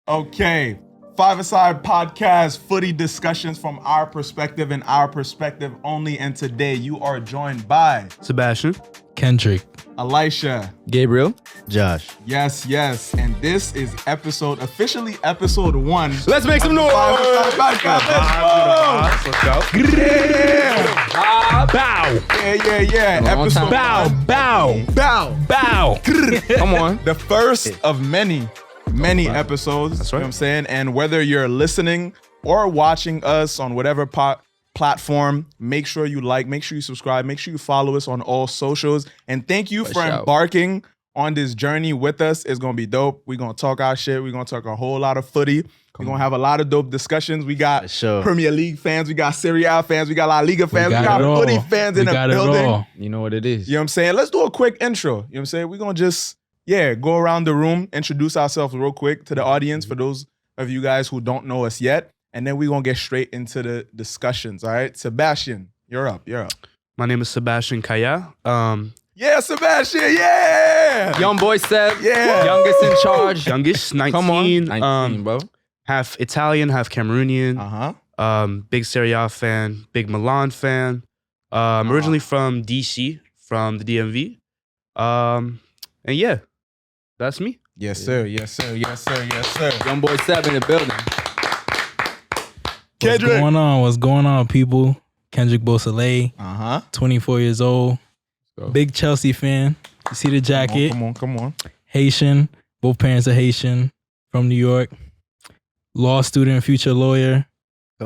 Okay. 5ASIDE podcast, footy discussions from our perspective and our perspective only. And today you are joined by Sebastian, Kendrick, Elisha, Gabriel, Josh. Yes. And this is officially episode 1. Let's make some noise. 5ASIDE podcast. Let's go. bow, Yeah. Episode bow. Come on. the first of many episodes. That's You know right. what I'm saying? And whether you're listening or watching us on whatever platform, make sure you like, make sure you subscribe, make sure you follow us on all socials. And thank you for embarking on this journey with us. It's going to be dope. We're going to talk our shit. We're going to talk a whole lot of footy. We're going to have a lot of dope discussions. We got Premier League fans. We got Serie A fans. We got La Liga fans. We got footy fans in the building. You know what it is. You know what I'm saying? Let's do a quick intro. You know what I'm saying? We're going to just, go around the room, introduce ourselves real quick to the audience for those of you guys who don't know us yet. And then we're going to get straight into the discussions, all right? Sebastian, you're up. My name is Sebastian Kaya. Yeah, Sebastian, yeah! Young boy Seb. Yeah. Youngest in charge. Youngest, 19. Come on. 19, bro. Half Italian, half Cameroonian. Uh-huh. Big Serie A fan, big Milan fan. Originally from DC, from the DMV. And yeah, that's me. Yes, sir. Young boy Seb in the building. Kendrick. What's going on, people? Kendrick Beausoleil, Uh-huh. 24 years old, big Chelsea fan. You see the jacket? Come on. Haitian. Both parents are Haitian, from New York. Law student, future lawyer,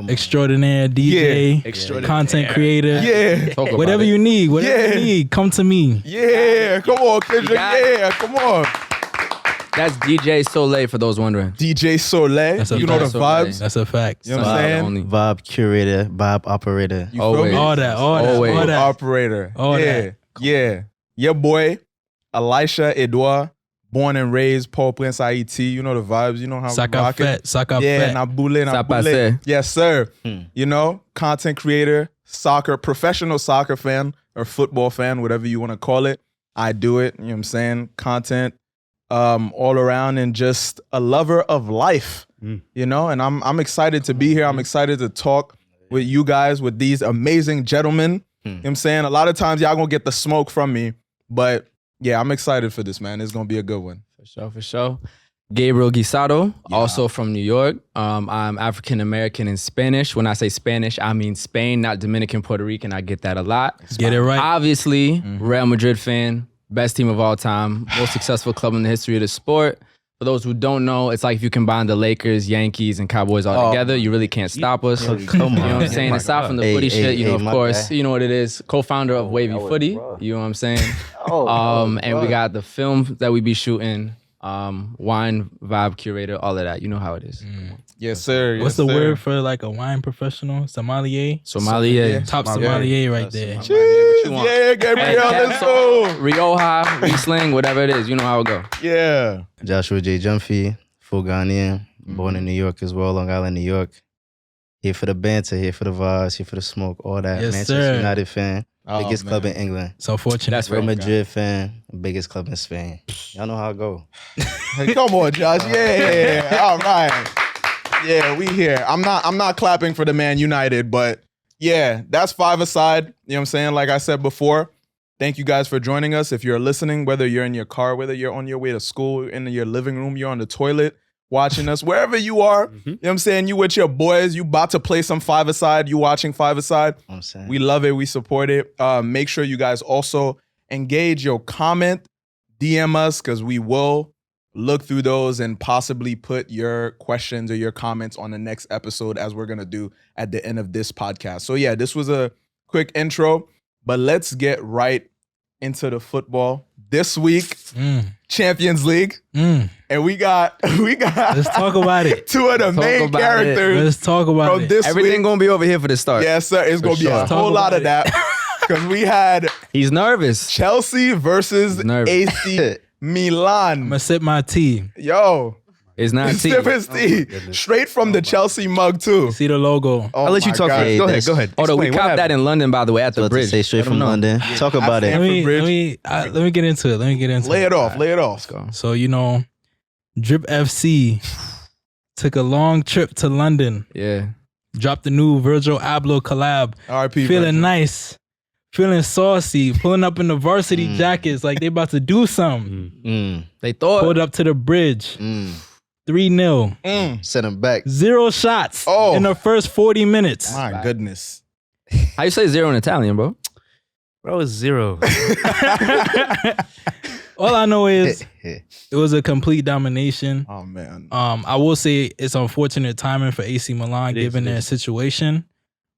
extraordinaire DJ, content creator. Yeah. Whatever you need, come to me. Yeah, come on, Kendrick. Yeah, come on. That's DJ Soleil for those wondering. DJ Soleil. That's a You know the fact. vibes. That's a fact. You know what I'm saying? Only. Vibe curator, vibe operator. You feel Always. me? All that. Always. Operator. All that. Yeah. Your boy, Elisha Edouard, born and raised Port-au-Prince, Haiti. You know the vibes. You know how we rock it. Saka Yeah, Fett. Nabule. Sapase. Yes, sir. You know, content creator, professional soccer fan or football fan, whatever you want to call it. I do it. You know what I'm saying? Content all around and just a lover of life. You know, and I'm excited to be here. I'm excited to talk with you guys, with these amazing gentlemen. You know what I'm saying? A lot of times y'all gonna get the smoke from me, but yeah, I'm excited for this, man. It's gonna be a good one. For sure. Gabriel Guisado, also from New York. I'm African-American and Spanish. When I say Spanish, I mean Spain, not Dominican, Puerto Rican. I get that a lot. Get it right. Obviously, Real Madrid fan, best team of all time, most successful club in the history of the sport. For those who don't know, it's like if you combine the Lakers, Yankees, and Cowboys all together, you really can't stop us. Come on. You know what I'm saying? Aside from the footy shit, you know, of my course, bad. you know what it is. Co-founder of Wavy Footy, you know what I'm saying? And we got the film that we be shooting, wine vibe curator, all of that. You know how it is. Yes, sir. What's the word for like a wine professional? Sommelier? Somalia. Top sommelier right there. What you want? Yeah, Gabriel, let's go. Rioja, Riesling, whatever it is. You know how it go. Yeah. Joshua J. Jumphy, full Ghanaian, born in New York as well, Long Island, New York. Here for the banter, here for the vibes, here for the smoke, all that. Yes, Manchester sir. United fan, biggest man. club in England. It's unfortunate. That's Real right. Madrid fan, biggest club in Spain. Y'all know how it go. Hey, come on, Josh. Yeah. All right. Yeah, we here. I'm not clapping for the Man United, but yeah, that's 5ASIDE. You know what I'm saying? Like I said before, thank you guys for joining us. If you're listening, whether you're in your car, whether you're on your way to school, in your living room, you're on the toilet watching us, wherever you are, you know what I'm saying? You with your boys, you about to play some 5ASIDE, you watching 5ASIDE. I'm saying. We love it. We support it. Make sure you guys also engage your comment, DM us, because we will look through those and possibly put your questions or your comments on the next episode, as we're going to do at the end of this podcast. So yeah, this was a quick intro, but let's get right into the football. This week, Champions League. And we got Let's talk about it. two of the main about characters Let's talk about from it. this Everything week. gonna be over here for the start. Yes, sir. It's going to be a sure. whole Talk lot about of that. Because we had He's nervous. Chelsea versus He's nervous. AC Milan. I'm going to sip my tea. Yo, It's not tea. sip his tea. Straight from the Chelsea mug, too. See the logo. Oh I'll let you my talk God. first. Go ahead. Although we Explain, what copped that happened? in London, by the way, at the About to bridge. say straight Let 'em from know. London. Talk about Let it. Let me get into it. Lay it off. Lay it off. Let's go. So, Drip FC took a long trip to London. Yeah. Dropped the new Virgil Abloh collab. R.I.P. Feeling Virgil. nice. Feeling saucy. Pulling up in the varsity jackets like they about to do something. They thought. Pulled up to the bridge. 3-0. Send him back. 0 shots in the first 40 minutes. My goodness. How you say 0 in Italian, bro? Bro, it's 0. All I know is it was a complete domination. Oh, man. I will say it's unfortunate timing for AC Milan given their situation,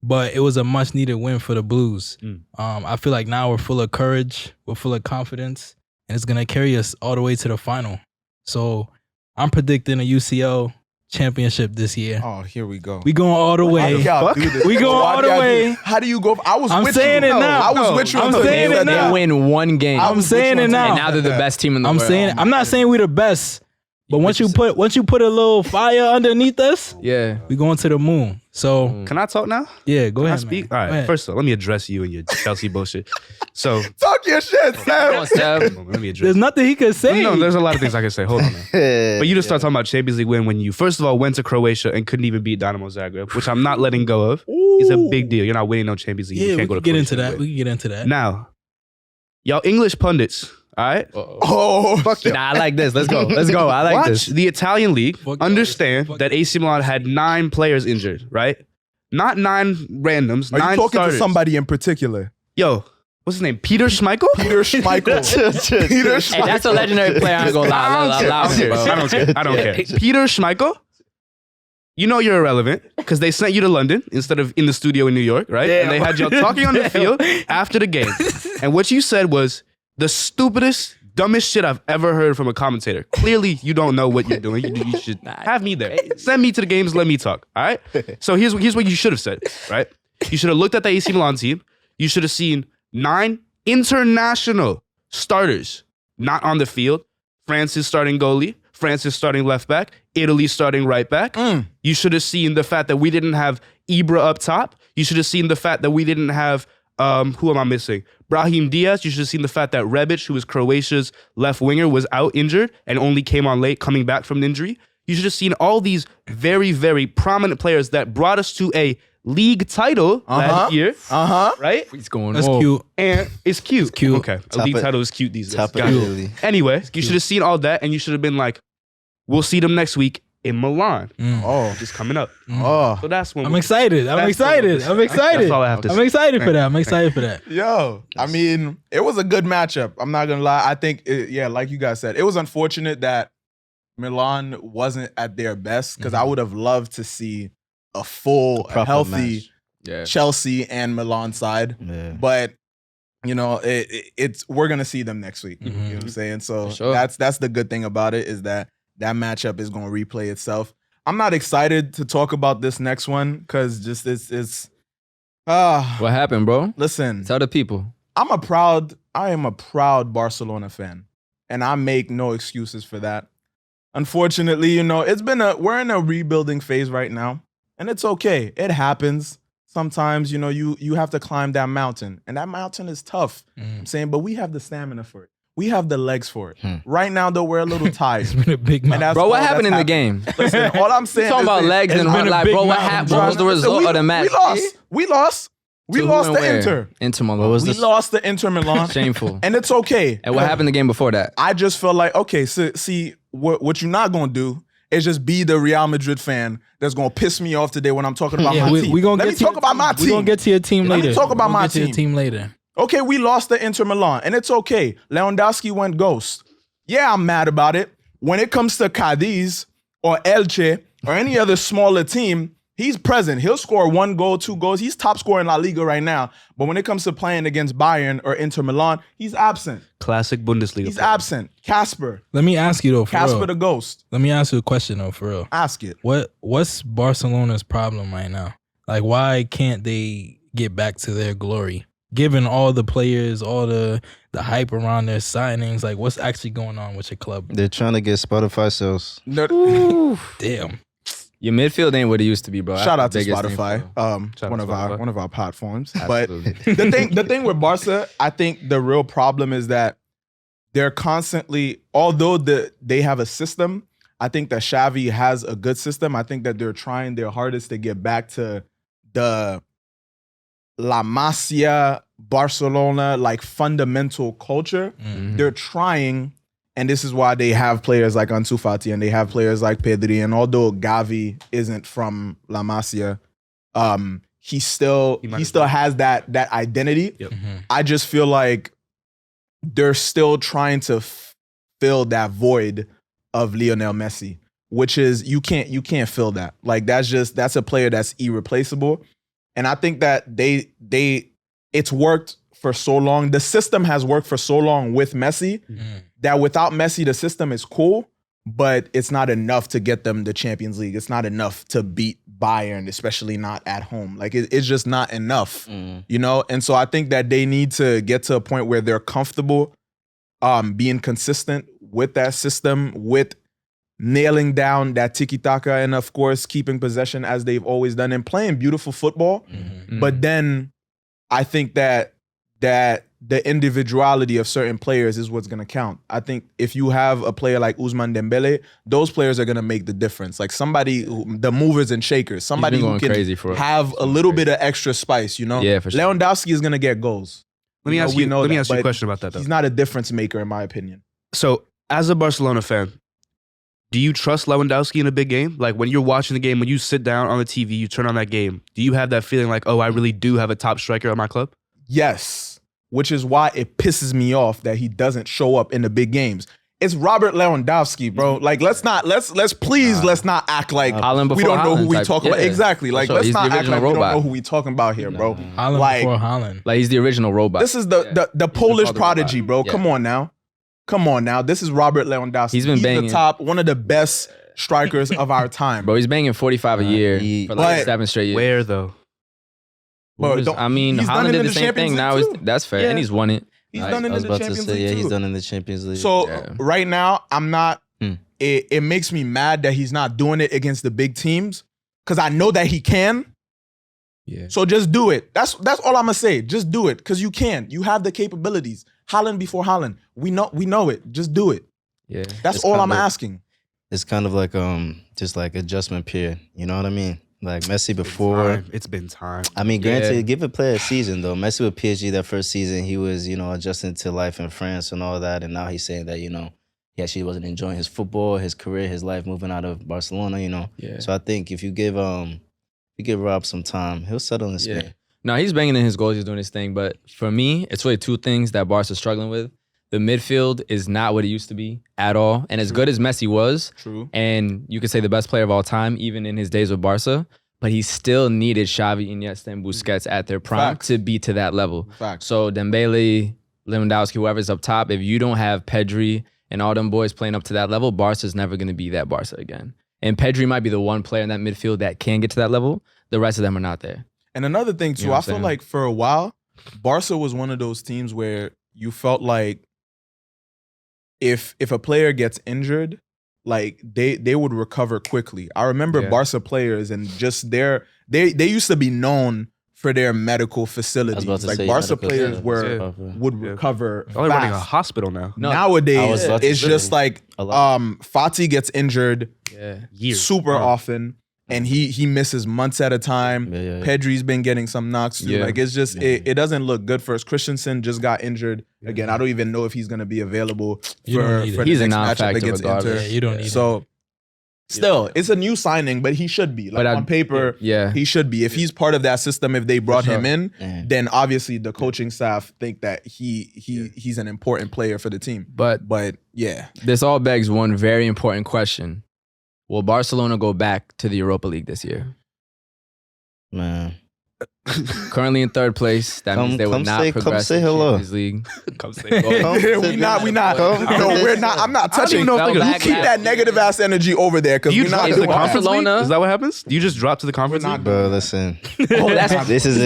but it was a much needed win for the Blues. I feel like now we're full of courage, we're full of confidence, and it's gonna carry us all the way to the final. So I'm predicting a UCL championship this year. Oh, here we go. We going all the way. We going all the way. How do you go? I'm saying it now. I was with you. I'm until you saying it said now. They win one game. I'm saying it now. And now they're the best team in the world. I'm not saying we're the best, but once you put a little fire underneath us, Yeah. we going to the moon. So Can I talk now? yeah, go Can I ahead. speak? Man. All Go right. ahead. First of all, let me address you and your Chelsea bullshit. So, Talk your shit, Come on, Sam. Seb. let me address. There's nothing he could say. No, there's a lot of things I can say. Hold on. Now. But you just start talking about Champions League win when you first of all went to Croatia and couldn't even beat Dynamo Zagreb, which I'm not letting go of. It's a big deal. You're not winning no Champions League. Yeah, You we can't go can to get into Croatia that. and We win. can get into that. Now, y'all English pundits, all right? Oh, fuck Nah, I like this. Let's go. Let's go. I like Watch this. the Italian league. Fuck Understand y'all. that AC Milan had 9 players injured, right? Not 9 randoms, Are 9 you talking starters. to somebody in particular? Yo, what's his name? Peter Schmeichel? Peter Schmeichel. Peter Hey, Schmeichel. that's a legendary player. I ain't gonna lie. Allow me, bro. I don't care. I don't care. Peter Schmeichel, you know you're irrelevant because they sent you to London instead of in the studio in New York, right? And they had y'all talking on the field after the game. And what you said was the stupidest, dumbest shit I've ever heard from a commentator. Clearly, you don't know what you're doing. You should have me there. Send me to the games. Let me talk. All right? So here's what you should have said, right? You should have looked at the AC Milan team. You should have seen 9 international starters not on the field. France is starting goalie. France is starting left back. Italy starting right back. You should have seen the fact that we didn't have Ibra up top. You should have seen the fact that we didn't have, who am I missing? Brahim Diaz. You should have seen the fact that Rebic, who was Croatia's left winger, was out injured and only came on late coming back from an injury. You should have seen all these very, very prominent players that brought us to a league title last year. Right? He's going. That's whoa. cute. And it's cute. It's cute. Okay. A league title is cute these days. Top of Got it. Italy. Anyway, you should have seen all that and you should have been like, we'll see them next week in Milan. Oh, Just coming up. oh, So that's when I'm excited. I'm excited. I'm excited. That's all I have to I'm say. excited for that. I'm excited for that. yo. I mean, it was a good matchup. I'm not gonna lie. I think, like you guys said, it was unfortunate that Milan wasn't at their best because I would have loved to see a full, Proper healthy match. Yeah. Chelsea and Milan side. Yeah. But you know, it's we're gonna see them next week. You know what I'm saying? So For sure. that's the good thing about it is that matchup is gonna replay itself. I'm not excited to talk about this next one because just it's What happened, bro? listen, Tell the people. I am a proud Barcelona fan, and I make no excuses for that. Unfortunately, you know, we're in a rebuilding phase right now, and it's okay. It happens. Sometimes, you know, you have to climb that mountain, and that mountain is tough. I'm saying, but we have the stamina for it. We have the legs for it. Right now, though, we're a little tired. It's been a big And match. that's Bro, what all happened in that's the game? Listen, all I'm saying Talking is about that- legs it's and been a like, big bro, what mountain, happened? bro. What was the result of the match? We lost. We To who lost and the where? Inter. Inter Milan. What was We this? lost the Inter Milan. Shameful. And it's okay. And what happened the game before that? I just felt like, okay, so see, what you're not gonna do is just be the Real Madrid fan that's gonna piss me off today when I'm talking about my team. we gonna Let get me to talk your about my team. team. We gonna get to your team Let me later. talk about We'll my get to your team. team later. Okay, we lost the Inter Milan, and it's okay. Lewandowski went ghost. Yeah, I'm mad about it. When it comes to Cadiz or Elche or any other smaller team, he's present. He'll score 1 goal, 2 goals. He's top scorer in La Liga right now. But when it comes to playing against Bayern or Inter Milan, he's absent. Classic Bundesliga. He's player. absent. Casper. Let me ask you though, for Casper real. the ghost. Let me ask you a question though, for real. Ask it. What's Barcelona's problem right now? Like, why can't they get back to their glory? Given all the players, all the hype around their signings, like what's actually going on with your club? They're trying to get Spotify sales. No, Damn. Your midfield ain't what it used to be, bro. shout out That's to the biggest thing Spotify. Shout One out of to our Spotify. one of our platforms. Absolutely. But the thing with Barca, I think the real problem is that they're constantly, although they have a system, I think that Xavi has a good system. I think that they're trying their hardest to get back to the La Masia, Barcelona, like fundamental culture. They're trying, and this is why they have players like Ansu Fati and they have players like Pedri. And although Gavi isn't from La Masia, he still has that identity. I just feel like they're still trying to fill that void of Lionel Messi, which is you can't fill that. Like that's a player that's irreplaceable. And I think that it's worked for so long. The system has worked for so long with Messi that without Messi, the system is cool, but it's not enough to get them the Champions League. It's not enough to beat Bayern, especially not at home. Like it's just not enough, you know? And so I think that they need to get to a point where they're comfortable being consistent with that system, with nailing down that tiki-taka, and of course, keeping possession as they've always done and playing beautiful football. But then I think that the individuality of certain players is what's going to count. I think if you have a player like Ousmane Dembele, those players are going to make the difference. Like the movers and shakers, somebody who can have a little bit of extra spice, you know? Yeah, for sure. Lewandowski is going to get goals. Let me ask you a question about that, though. He's not a difference maker, in my opinion. So, as a Barcelona fan, do you trust Lewandowski in a big game? Like when you're watching the game, when you sit down on the TV, you turn on that game, do you have that feeling like, oh, I really do have a top striker at my club? Yes, which is why it pisses me off that he doesn't show up in the big games. It's Robert Lewandowski, bro. Like let's not act like Haaland we don't know who we type. talking about. Exactly. Like let's not act like we don't know who we talking about here, bro. Haaland like, before Haaland. Like he's the original robot. This is the Polish prodigy, bro. Yeah. Come on now. This is Robert Lewandowski. He's banging. The top, one of the best strikers of our time. Bro, he's banging 45 a year for like 7 straight years. Where though? Bro, I mean, Haaland did the same thing. Now that's fair, and he's won it. He's done it in the Champions League too. He's done in the Champions League. So right now, I'm not. It makes me mad that he's not doing it against the big teams because I know that he can. Yeah. So just do it. That's all I'm gonna say. Just do it because you can. You have the capabilities. Haaland before Haaland. We know it. Just do it. Yeah. That's all I'm asking. It's kind of like just like adjustment period. You know what I mean? Like Messi before. It's been time. I mean, granted, give a player a season though. Messi with PSG that first season, he was, adjusting to life in France and all that. And now he's saying that, he actually wasn't enjoying his football, his career, his life moving out of Barcelona, Yeah. So I think if you give Rob some time, he'll settle in Spain. Yeah. No, he's banging in his goals, he's doing his thing. But for me, it's really 2 things that Barca's struggling with. The midfield is not what it used to be at all. And as good as Messi was, and you could say the best player of all time, even in his days with Barca, but he still needed Xavi, Iniesta, and Busquets at their prime to be to that level. So Dembele, Lewandowski, whoever's up top, if you don't have Pedri and all them boys playing up to that level, Barca's never going to be that Barca again. And Pedri might be the one player in that midfield that can get to that level. The rest of them are not there. And another thing too, I feel like for a while, Barca was one of those teams where you felt like if a player gets injured, like they would recover quickly. I remember Barca players and just they used to be known for their medical facilities. Like Barca players would recover fast. They're running a hospital now. Nowadays, it's just like Fati gets injured super often. And he misses months at a time. Pedri's been getting some knocks too. Like it's just it doesn't look good for us. Christensen just got injured again. I don't even know if he's gonna be available for the next matchup against Inter. You don't need so still, it's a new signing, but he should be. Like on paper, he should be. If he's part of that system, if they brought him in, then obviously the coaching staff think that he's an important player for the team. But yeah. This all begs one very important question. Will Barcelona go back to the Europa League this year? Man. Currently in 3rd place. That means they will not progress to the Champions League. Come say we not. No, we're not. I'm not touching. You keep that negative ass energy over there because we're not. Is that what happens? Do you just drop to the conference league? Bro, listen. This is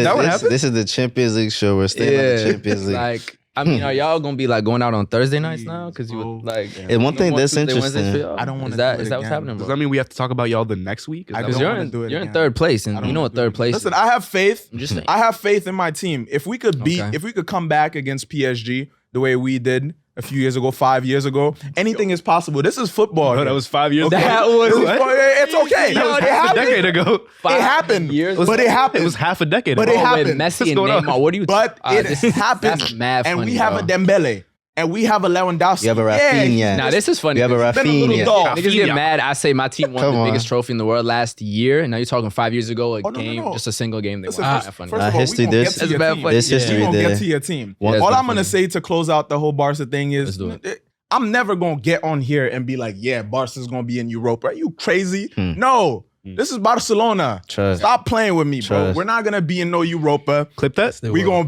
the Champions League show. We're staying on the Champions League. Like, I mean, are y'all gonna be like going out on Thursday nights now? Because you would like. And one thing that's interesting, I don't want to. Is that what's happening, bro? Does that mean we have to talk about y'all the next week? Because you're in 3rd place, and you know what 3rd place. Listen, I have faith. I have faith in my team. If we could come back against PSG the way we did a few years ago, 5 years ago. Anything is possible. This is football. No, that was 5 years ago. That was It's okay. That was It half a happened. decade ago. It happened. But it happened. It was half a decade But ago. it happened. Messi What's and going on? Neymar. What do you? But it happened. That's mad and funny, we have bro. a Dembele. And we have a Lewandowski. You have a Rafinha. Nah, this is funny. You have a been a little Rafinha. dog. Niggas get mad. I say my team won Come the on. biggest trophy in the world last year, and now you're talking 5 years ago, a Oh, no, game, no. just a single game. They Listen, won. first That's funny. of all, history, we gonna this- get to your That's team. bad This history We gonna there. get to your team. Yeah, that's All bad I'm gonna funny. say to close out the whole Barca thing is, Let's do it. I'm never gonna get on here and be like, yeah, Barca's gonna be in Europa. Are you crazy? No. This is Barcelona. Trust. Stop playing with me, bro. Trust. We're not gonna be in no Europa. Clip that. We gonna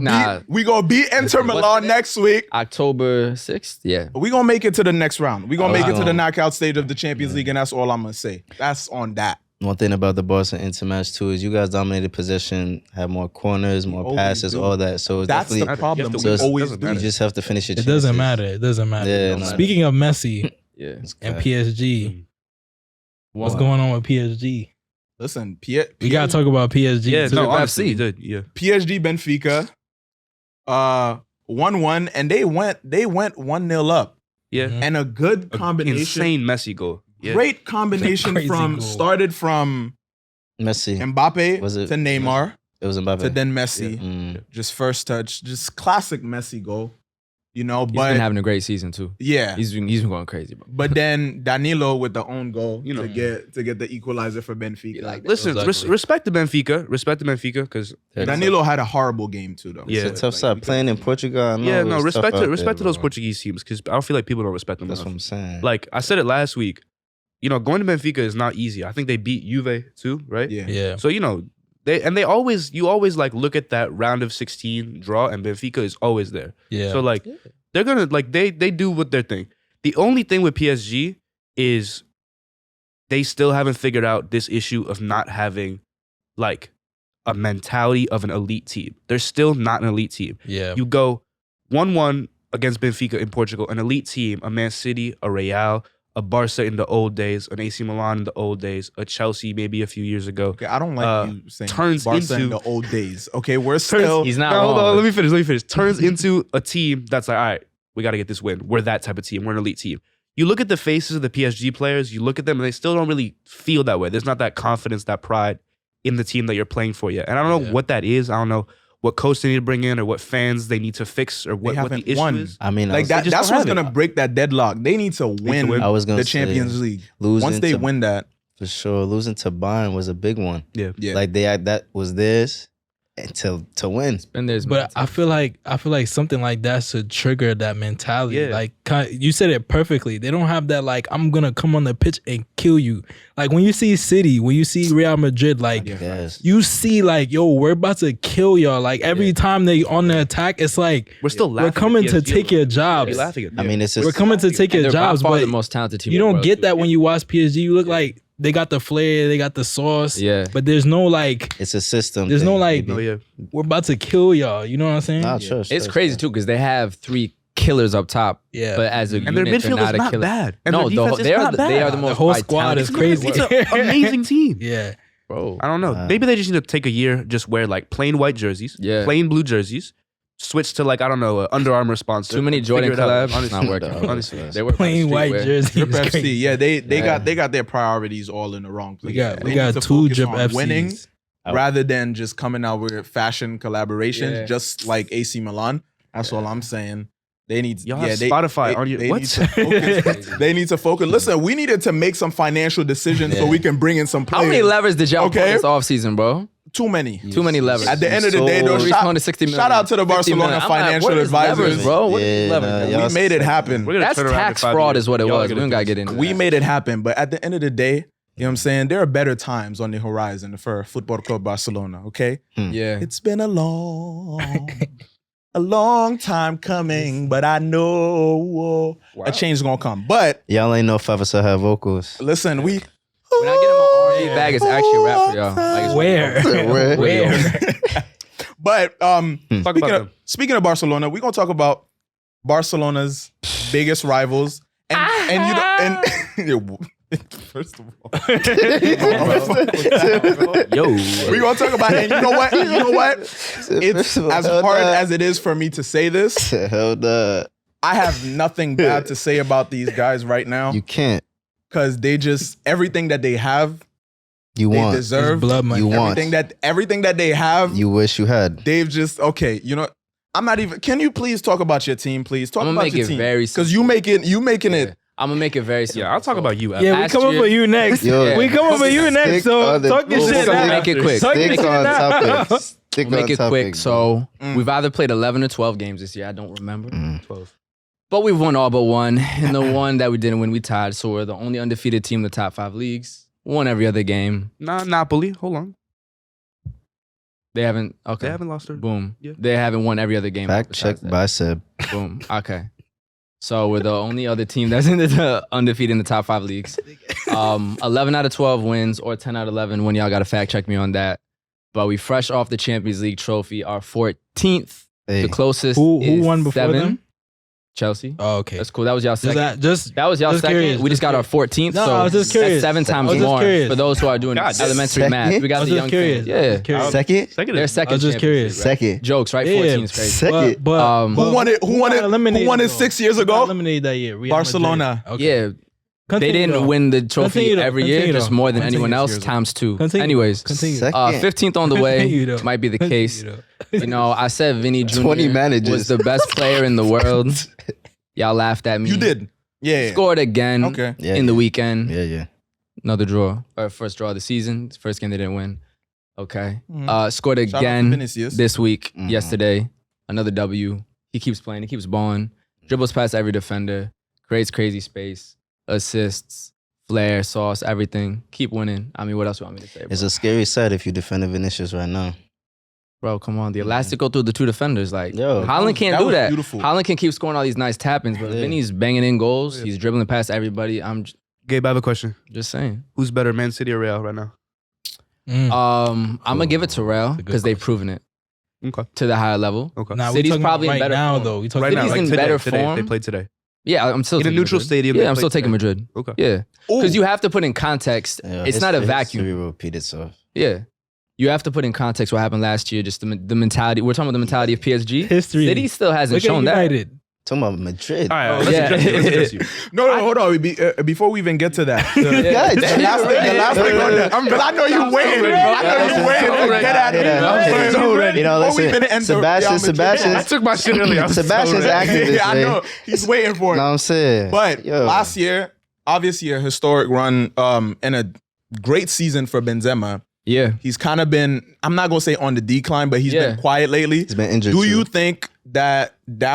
beat Inter What's Milan the next week. October 6th. Yeah. We gonna make it to the next round. We gonna make it to the wow. knockout stage of the Champions League, and that's all I'm gonna say. That's on that. One thing about the Barca Inter match too is you guys dominated possession, had more corners, more always passes, do. all that. So it's That's definitely the problem. You have We to win. always Doesn't do. you matter. just have to finish your It chances. doesn't matter. It doesn't matter. Yeah, no. Speaking of Messi Yeah. and PSG, what's What? going on with PSG? Listen, We gotta talk about PSG. Yeah, too. no, Super honestly, FC. you did. Yeah. PSG Benfica 1-1, and they went 1-0 up. Yeah. Mhm. And a good combination. Insane Messi goal. Yeah. Great combination Crazy from goal. started from Messi. Mbappe Was it- to Neymar It was Mbappe. to then Messi. Mm. Just first touch, just classic Messi goal. You know, He's but been having a great season too. yeah. He's been going crazy, bro. But then Danilo with the own goal, You know. to get the equalizer for Benfica. Like, Listen, It was ugly. respect the Benfica. Respect the Benfica because Danilo had a horrible game too, though. Yeah. It's a tough side. Playing in Portugal, I know yeah, it no, was respect tough to out respect to there, those bro. Portuguese teams because I feel like people don't respect them That's what enough. I'm saying. Like I said it last week, going to Benfica is not easy. I think they beat Juve too, right? Yeah. Yeah. So you always like look at that round of 16 draw, and Benfica is always there. Yeah. So like they're gonna like they do what their thing. The only thing with PSG is they still haven't figured out this issue of not having like a mentality of an elite team. They're still not an elite team. yeah. You go 1-1 against Benfica in Portugal, an elite team, a Man City, a Real, a Barca in the old days, an AC Milan in the old days, a Chelsea maybe a few years ago. Okay, I don't like you saying turns Barca in into- the old days. Okay, we're still He's not No, hold wrong. on, let me finish. Turns into a team that's like, all right, we got to get this win. We're that type of team. We're an elite team. You look at the faces of the PSG players, you look at them, and they still don't really feel that way. There's not that confidence, that pride in the team that you're playing for yet. And I don't know what that is. I don't know what coach they need to bring in or what fans they need to fix or what the haven't issue won. is. I mean, like I that. just That's don't what's have it. gonna break that deadlock. They need to win, win. I was gonna the say, Champions League. losing Once they to- win that, for sure, losing to Bayern was a big one. Yeah. yeah. Like that was theirs, and to win. And there's But I feel like something like that should trigger that mentality. Yeah. Like you said it perfectly. They don't have that like I'm gonna come on the pitch and kill you. Like when you see City, when you see Real Madrid, like Yes. you see like yo, we're about to kill y'all. Like every time they on the attack, it's like We're still laughing. we're coming at to PSG. take your We're jobs. laughing at I mean, it's just We're coming to take your they're by jobs, far but the most talented team. you in the don't world, get too. that when you watch PSG. You look like they got the flair, they got the sauce. Yeah. But there's no like it's a system. There's no, thing, like- maybe. Oh yeah. we're about to kill y'all. You know what I'm saying? Nah, Yeah. sure, It's crazy too because they have 3 killers up top. Yeah. But as a And their unit, they're midfield not is a not killer. bad. And No, their defense is they not are the bad. most The whole high squad talent is team. crazy. It's an amazing team. Yeah. Bro. I don't know. Maybe they just need to take a year, just wear like plain white jerseys, Yeah. plain blue jerseys, switch to like I don't know, Under Armour sponsor. Too many Jordan Figure it out. collabs. It's not working. Honestly. They work Plain white jersey. Drip is FC, crazy. yeah, they Yeah. got their priorities all in the wrong place. We got They need to 2 focus drip on FCs. winning rather than just coming out with fashion collaborations, Yeah. just like AC Milan. That's all I'm saying. They need Y'all have Spotify on your- they what? need to focus. They need to focus. Listen, we needed to make some financial decisions so we can bring in some How players. many levers did y'all Okay. pull this offseason, bro? Too many. Too many levers. At the end of the day, though, Reese wanted 60 million. shout out to the 50 Barcelona million. I'm like, financial what is advisors. levers, bro. What is Yeah, levers? nah, bro? y'all We made it happen. We're gonna That's turn around in tax 5 fraud years. is what it Y'all are was. We gonna don't gotta do get this. into We that. made it happen, but at the end of the day, you know what I'm saying? There are better times on the horizon for Football Club Barcelona, okay? Yeah. It's been a long time coming, but I know a change is gonna come. But Y'all ain't know 5ASIDE have vocals. listen, When I get in my R&B bag, it's actually a rap for y'all. Like, it's Where? Where? But Talk about them. speaking of Barcelona, we're gonna talk about Barcelona's biggest rivals, and you know, and first of all, Yo. we're gonna talk about, and you know what? It's First of all, as hell hard nah. as it is for me to say this. Hell nah. I have nothing bad to say about these guys right now You can't. because they just everything that they have, You they want. deserve. It's blood money. You want. Everything that they have, You wish you had. they've just okay. You know, I'm not even. Can you please talk about your team, please? Talk I'm gonna about make your it team very because you making it. I'm gonna make it very simple. Yeah, I'll talk about you. Yeah, we Last come up year- for you next. Yo, We come up for you next. stick So on the- talk your We'll shit. I'll now. make it quick. Talk your Stick shit on now. topic. Stick I'll make on it topic, quick. bro. So we've either played 11 or 12 games this year. I don't remember. 12. But we've won all but one. And the one that we didn't win, we tied. So we're the only undefeated team in the top 5 leagues. Won every other game. Nah, Napoli. Hold on. They haven't. Okay. They haven't lost her. Boom. Yeah. They haven't won every other game. Fact besides check that. by Seb. Boom. Okay. So we're the only other team that's in the undefeated in the top 5 leagues. 11 out of 12 wins or 10 out of 11 when y'all got to fact check me on that. But we fresh off the Champions League trophy, our 14th. Hey. The closest Who is won before 7. them? Chelsea. Oh, okay. That's cool. That was y'all Just second. that, That was y'all just second. curious, We just got our 14th. No, so I was just curious. That's 7 I times was just more curious. for those who are doing God, elementary second? math. We got I was the just young curious. thing. I was Yeah. just curious. Second? Second. They're is- second. I was just Champions curious. League, right? Second. Jokes, right? Yeah. 14 is crazy. Second. But Who won it? Who won it? eliminated, Who won it though? 6 years Who got ago? eliminated that year. Real Barcelona. Madrid. Okay. Yeah. Continue, They didn't though. win the trophy Continue, though. every year, Continue, just though. more than Continue, anyone else seriously. times 2. Continue. Anyways, Continue. Second. 15th on the way Continue, though. might be the Continue, case. though. You know, I said Vinny Jr. 20 managers. was the best player in the world. Y'all laughed at me. You did. Yeah. Scored again Okay. Yeah, in the yeah. weekend. Yeah. Another draw. Or first draw of the season. First game they didn't win. Okay. Mhm. Scored Shout out to again Vinicius. this week, Mhm. yesterday. Another W. He keeps playing. He keeps balling. Dribbles past every defender. Creates crazy space. Assists. Flair, sauce, everything. Keep winning. I mean, what else you want me to say, bro? It's a scary sight if you defending Vinicius right now. Bro, come on. The elastic go through the 2 defenders. Like, Yo. Haaland can't That do was that. beautiful. Haaland can keep scoring all these nice tap-ins, but Yeah. Vinny's banging in goals. Yeah. He's dribbling past everybody. I'm Gabe, I have a question. just saying. Who's better, Man City or Real right now? Mm. I'm gonna give it to Real That's a good because they've question. proven it Okay. to the higher level. Okay. Nah, we City's talking probably in about right better now, form. though. We talking Right now, City's like in today, better today, form. They played today. Yeah, I'm still In a taking neutral Madrid. stadium. Yeah, they I'm still played taking today. Madrid. Okay. Yeah, Ooh. because you have to put in context. Yeah, It's not a vacuum. History will repeat itself. Yeah, you have to put in context what happened last year. Just the mentality. We're talking about the mentality of PSG. History. City still hasn't Look at shown that. United. Talking about Madrid. All right, Oh, let's yeah. address you. Let's address you. No, hold on. Before we even get to that, the Guys, last thing on that, because I know you waiting, bro. I know you waiting to get at it. You know, Before we listen, even enter Real Sebastian- I took my shit earlier. Sebastian's activist, Yeah, I man. know. He's waiting for it. Know what I'm saying? But Yo. last year, obviously a historic run and a great season for Benzema. Yeah, He's kind of been, I'm not going to say on the decline, but he's been quiet lately. He's been injured. Do too. you think that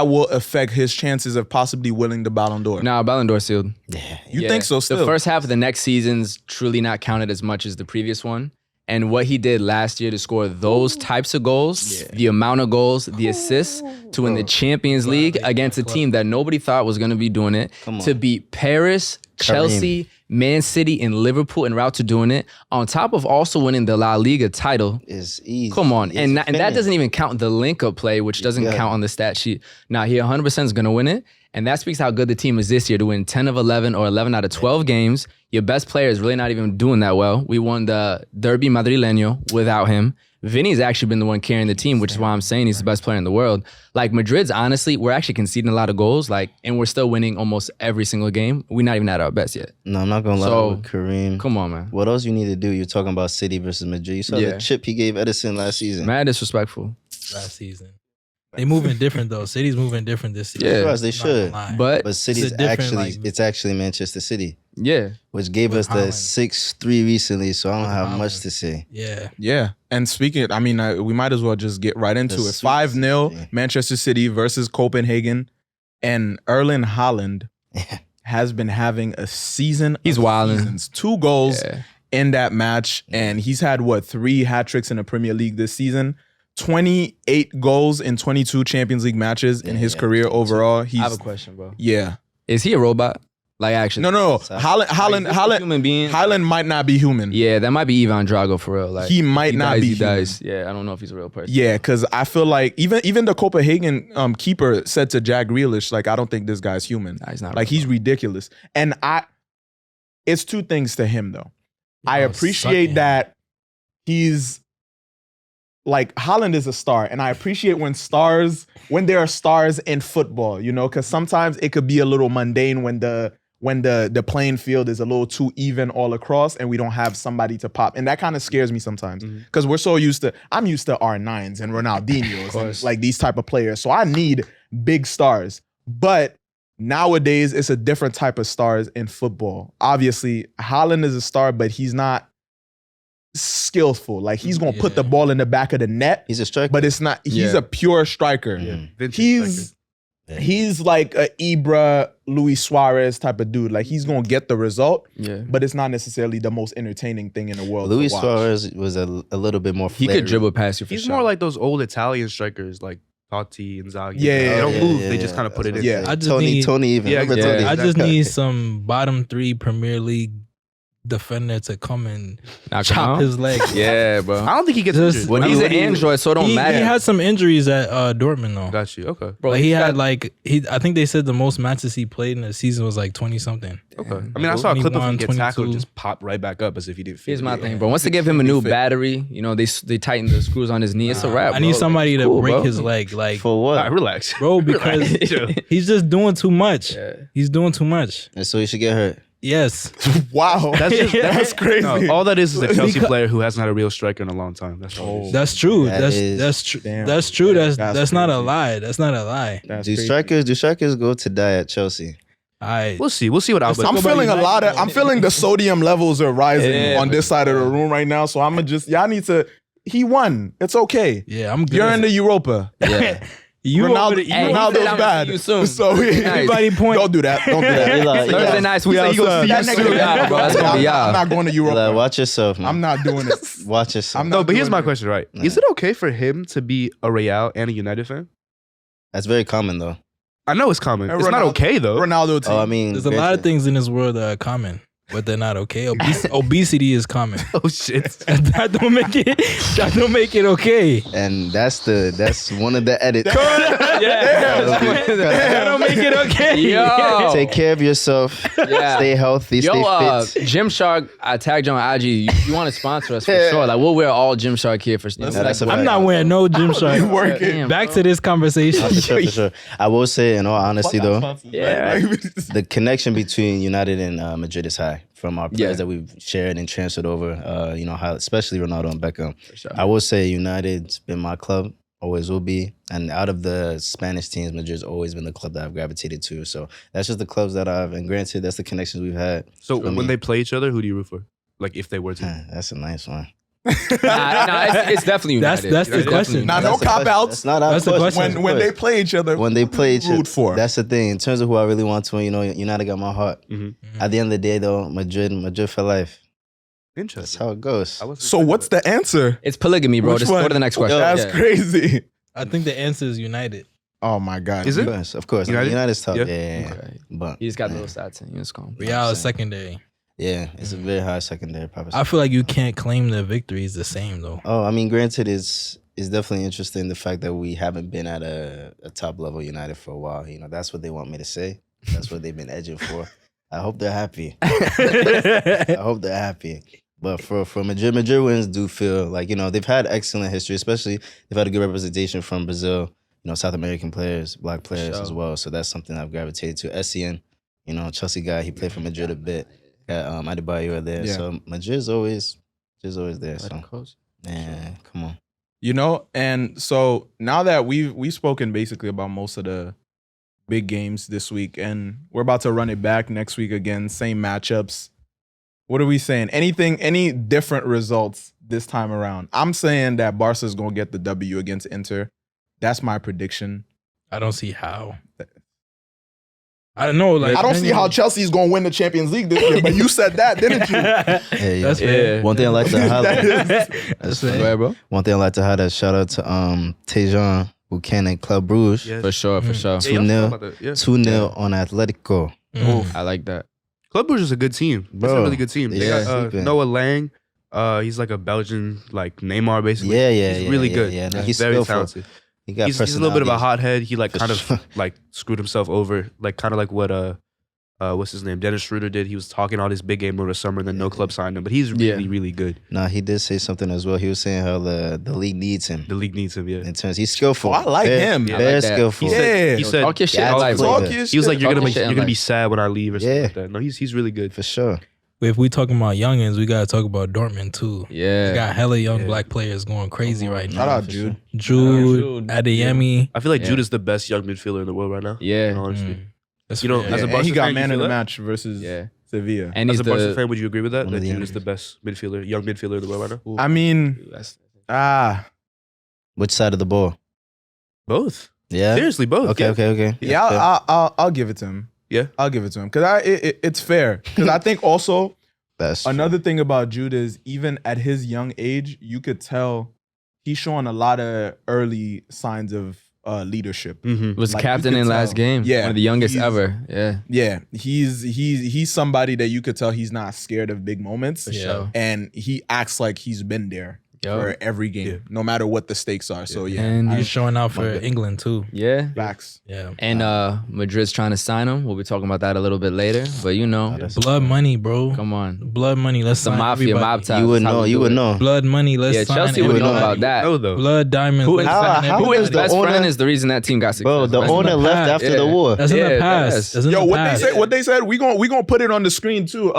will affect his chances of possibly winning the Ballon d'Or? nah, Ballon d'Or sealed. Yeah. You think so still? The first half of the next season's truly not counted as much as the previous one. And what he did last year to score those types of goals, the amount of goals, the assists to win the Champions League against a team that nobody thought was going to be doing it, Come on. to beat Paris, Chelsea, Man City, and Liverpool en route to doing it, on top of also winning the La Liga title. It's easy. Come on. It's And that finished. doesn't even count the link-up play, which doesn't Yeah. count on the stat sheet. Now, he 100% is going to win it. And that speaks how good the team is this year to win 10 of 11 or 11 out of 12 games. Your best player is really not even doing that well. We won the Derby Madrileño without him. Vinny's actually been the one carrying the team, which is why I'm saying he's the best player in the world. Like, Madrid's, honestly, we're actually conceding a lot of goals, and we're still winning almost every single game. We're not even at our best yet. No, I'm not gonna lie So, with Kareem. Come on, man. What else you need to do? You're talking about City versus Madrid. You saw Yeah. the chip he gave Edison last season. Mad disrespectful. Last season. They moving different though. City's moving different this season. Yeah. Yes, they Not gonna should. lie. But, City's different, actually like- it's actually Manchester City, yeah. which gave With us the Haaland. 6-3 recently. So I don't With have much Haaland. to say. Yeah. Yeah. And speaking, I mean, we might as well just get right into The it. Swiss 5-0 City. Manchester City versus Copenhagen. And Erling Haaland has been having a season. He's of wilding. seasons. 2 goals Yeah. in that match. And he's had, 3 hat tricks in the Premier League this season. 28 goals in 22 Champions League matches in his career overall. I He's, have a question, bro. yeah. Is he a robot? Like, actually. No. Sorry. Haaland Human being. might not be human. Yeah, that might be Ivan Drago for real. Like, He might he not dies, be he human. dies. Yeah, I don't know if he's a real person. Yeah, because I feel like even the Copenhagen keeper said to Jack Grealish, like, I don't think this guy's human. Nah, he's not. Like, real, he's ridiculous. And it's 2 things to him, though. I Oh, appreciate sucking. that he's like Haaland is a star, and I appreciate when there are stars in football, you know, because sometimes it could be a little mundane when the playing field is a little too even all across, and we don't have somebody to pop, and that kind of scares me sometimes because we're so used to. I'm used to R9s and Ronaldinhos and like these type of players, so I need big stars, but nowadays it's a different type of stars in football. Obviously, Haaland is a star, but he's not skillful. Like he's gonna put the ball in the back of the net. He's a striker, but it's not. He's a pure striker. He's like a Ibra, Luis Suarez type of dude. Like he's gonna get the result. But it's not necessarily the most entertaining thing in the world. Luis Suarez was a little bit more. He could dribble past you. He's more like those old Italian strikers, like Totti and Zaghi. Yeah, they don't move. Yeah, they just kind of put it in. Yeah, I just need Tony even. Yeah, Remember Tony? I just need some bottom 3 Premier League defender to come and chop his leg. Yeah, bro. I don't think he gets Just- injured. When he's an android, so it don't He matter. had some injuries at Dortmund though. Got you. Okay. Bro, Like he he's had got- like I think they said the most matches he played in a season was like 20 something. Okay. I mean, I saw a clip of him 21, get tackled, 22. just pop right back up as if he didn't feel Here's my it. thing, bro. Once they give him a new battery, you know, they tighten the screws on his knee. It's a wrap. I need bro. somebody Like, to cool, break bro. his leg, like For what? Alright, relax. bro, because he's just doing too much. Yeah. He's doing too much. And so he should get hurt. Yes. Wow, That's crazy. No, all that is a Chelsea Because- player who hasn't had a real striker in a long time. That's all. That's true. That That's is- that's true. Damn. That's true. That's not a crazy. lie. That's not a lie. That's Do crazy. strikers go to die at Chelsea? We'll see. We'll see what Albert. I'm feeling a lot of. I'm feeling the sodium levels are rising on this side of the room right now. So I'm gonna just. Y'all need to. He won. It's okay. Yeah, I'm good. You're in the Europa. Yeah. You Ronaldo, over the- Hey, he Ronaldo's said I'm gonna see you bad. soon. So Everybody point. don't do that. Don't do that. Eli, Thursday nights, we outside. That That nigga- nigga, bro. That's gonna be I'm y'all. not going to Eli, Europa. watch yourself, man. I'm not doing it. Watch yourself. I'm not No, but here's doing my it. question, right? Is it okay for him to be a Real and a United fan? That's very common, though. I know it's common. And It's not Ronaldo- okay though. Ronaldo team. Oh, I mean, There's a lot of things in this world that are common, but they're not okay. Obesity is common. Oh shit. that don't make it okay. and that's one of the edits. That don't make it okay. Yo. Take care of yourself. Yeah. Stay healthy. Yo, Stay fit. Gymshark, I tagged you on IG. You want to sponsor us for sure? Like we'll wear all Gymshark here for. You know, that's a like, I'm not wearing no gym shorts. working. Damn, Back bro. to this conversation. For sure, for sure. I will say, in all honesty, though, Yeah. the connection between United and Madrid is high from our players Yeah. that we've shared and transferred over. You know, how, especially Ronaldo and Beckham. sure. I will say United's been my club, always will be. And out of the Spanish teams, Madrid's always been the club that I've gravitated to. So that's just the clubs that and granted, that's the connections we've had. So For when me. they play each other, who do you root for? Like if they were to. That's a nice one. Nah, it's definitely That's United. the It's question. definitely Nah, United. no That's the cop question. outs. That's not our That's the question. When they play each other, When they play each other, root for. that's the thing. In terms of who I really want to, you know, United got my heart. At the end of the day, though, Madrid for life. That's Interesting. how it goes. I wasn't So sure what's about the answer? It's polygamy, bro. Which Just go one? to the next question. That's Yeah. crazy. I think the answer is United. Oh my God. Is it? Of course. United? United's tough. Yeah. Yeah. Okay. But He just got the little stats in. It's calm. Real is secondary. yeah, it's a very high secondary proposition. I feel like you can't claim the victory is the same though. Oh, I mean, granted, it's definitely interesting the fact that we haven't been at a top level United for a while. You know, that's what they want me to say. That's what they've been edging for. I hope they're happy. I hope they're happy. But for Madrid wins do feel like, you know, they've had excellent history, especially they've had a good representation from Brazil, you know, South American players, black players as well. So that's something I've gravitated to. Essien, you know, Chelsea guy, he played for Madrid a bit. Got Adebayor there. Yeah. So Madrid's always there. So yeah, come on. You know, and so now that we've spoken basically about most of the big games this week, and we're about to run it back next week again, same matchups. What are we saying? Any different results this time around? I'm saying that Barca's gonna get the W against Inter. That's my prediction. I don't see how. I don't know. Like I don't see how Chelsea's gonna win the Champions League this year, but you said that, didn't you? Hey, That's yeah. fair. One thing I like to highlight. That's Go fair. ahead, bro. One thing I like to highlight. Shout out to Tejan Buchanan, Club Bruges. Yes. For sure, for sure. Yeah, y'all 2-0. talk about that. Yeah. 2-0 on Atletico. Mm. I like that. Club Brugge is a good team. It's a Bro, really good team. They yeah. got Sleeping. Noah Lang. He's like a Belgian, like Neymar, basically. Yeah. He's really good. Yeah, no, He's he's very skillful. talented. He got He's a little bit of a personality. hothead. He like For kind sure. of like screwed himself over, like kind of like what what's his name? Dennis Schroeder did. He was talking all this big game over the summer, and then no club signed him. But he's really, really good. Nah, he did say something as well. He was saying how the league needs him. The league needs him, yeah. In terms, he's skillful. I like him. Very like that. skillful. He said talk your shit. Yeah, in life, talk bro. your he was like, you're Talk your shit in gonna be life. sad when I leave or something Yeah. like that. No, he's really good. For sure. If we talking about youngins, we gotta talk about Dortmund too. Yeah. We got hella young black players going crazy right Shout now. out, Jude. Jude, Adeyemi. I feel like Yeah. Jude is the best young midfielder in the world right now. Yeah. Honestly. That's You know, fair. as a And Barca he got fan, man you of the feel that? match versus Yeah. Sevilla. And As he's a Barca the fan, would you agree with that? One That of the Jude is the youngest. best young midfielder in the world right now? I mean, Which side of the ball? Both. Yeah. Seriously, both. Okay. yeah. Okay. yeah, fair. I'll give it to him. Yeah. I'll give it to him because it's fair. Because I think also That's true. another thing about Jude is even at his young age, you could tell he's showing a lot of early signs of leadership. Mm-hmm. was Like, captain you could in last tell. game. Yeah, One of the youngest he's- ever. Yeah. Yeah, he's somebody that you could tell he's not scared of big moments. Yeah. And he acts like he's been there Yo. for every game, Yeah. no matter what the stakes are. So yeah, And He's showing out for My God. England too. Yeah. facts. Yeah. And Madrid's trying to sign him. We'll be talking about that a little bit later. But you know, Blood money, bro. come on. Blood money. Let's The sign mafia, everybody. mob ties. You would That's how know. we You do would it. know. Blood money. Let's Yeah, sign Chelsea would everybody. know about that. No, though. Blood diamonds. Who let's is- sign how Who everybody. is the best owner- friend is the reason that team got success. Bro, the That's in owner the left past. after Yeah. the war. That's in Yeah, the that past. is. That's in Yo, the what past. they said, we gonna put it on the screen too.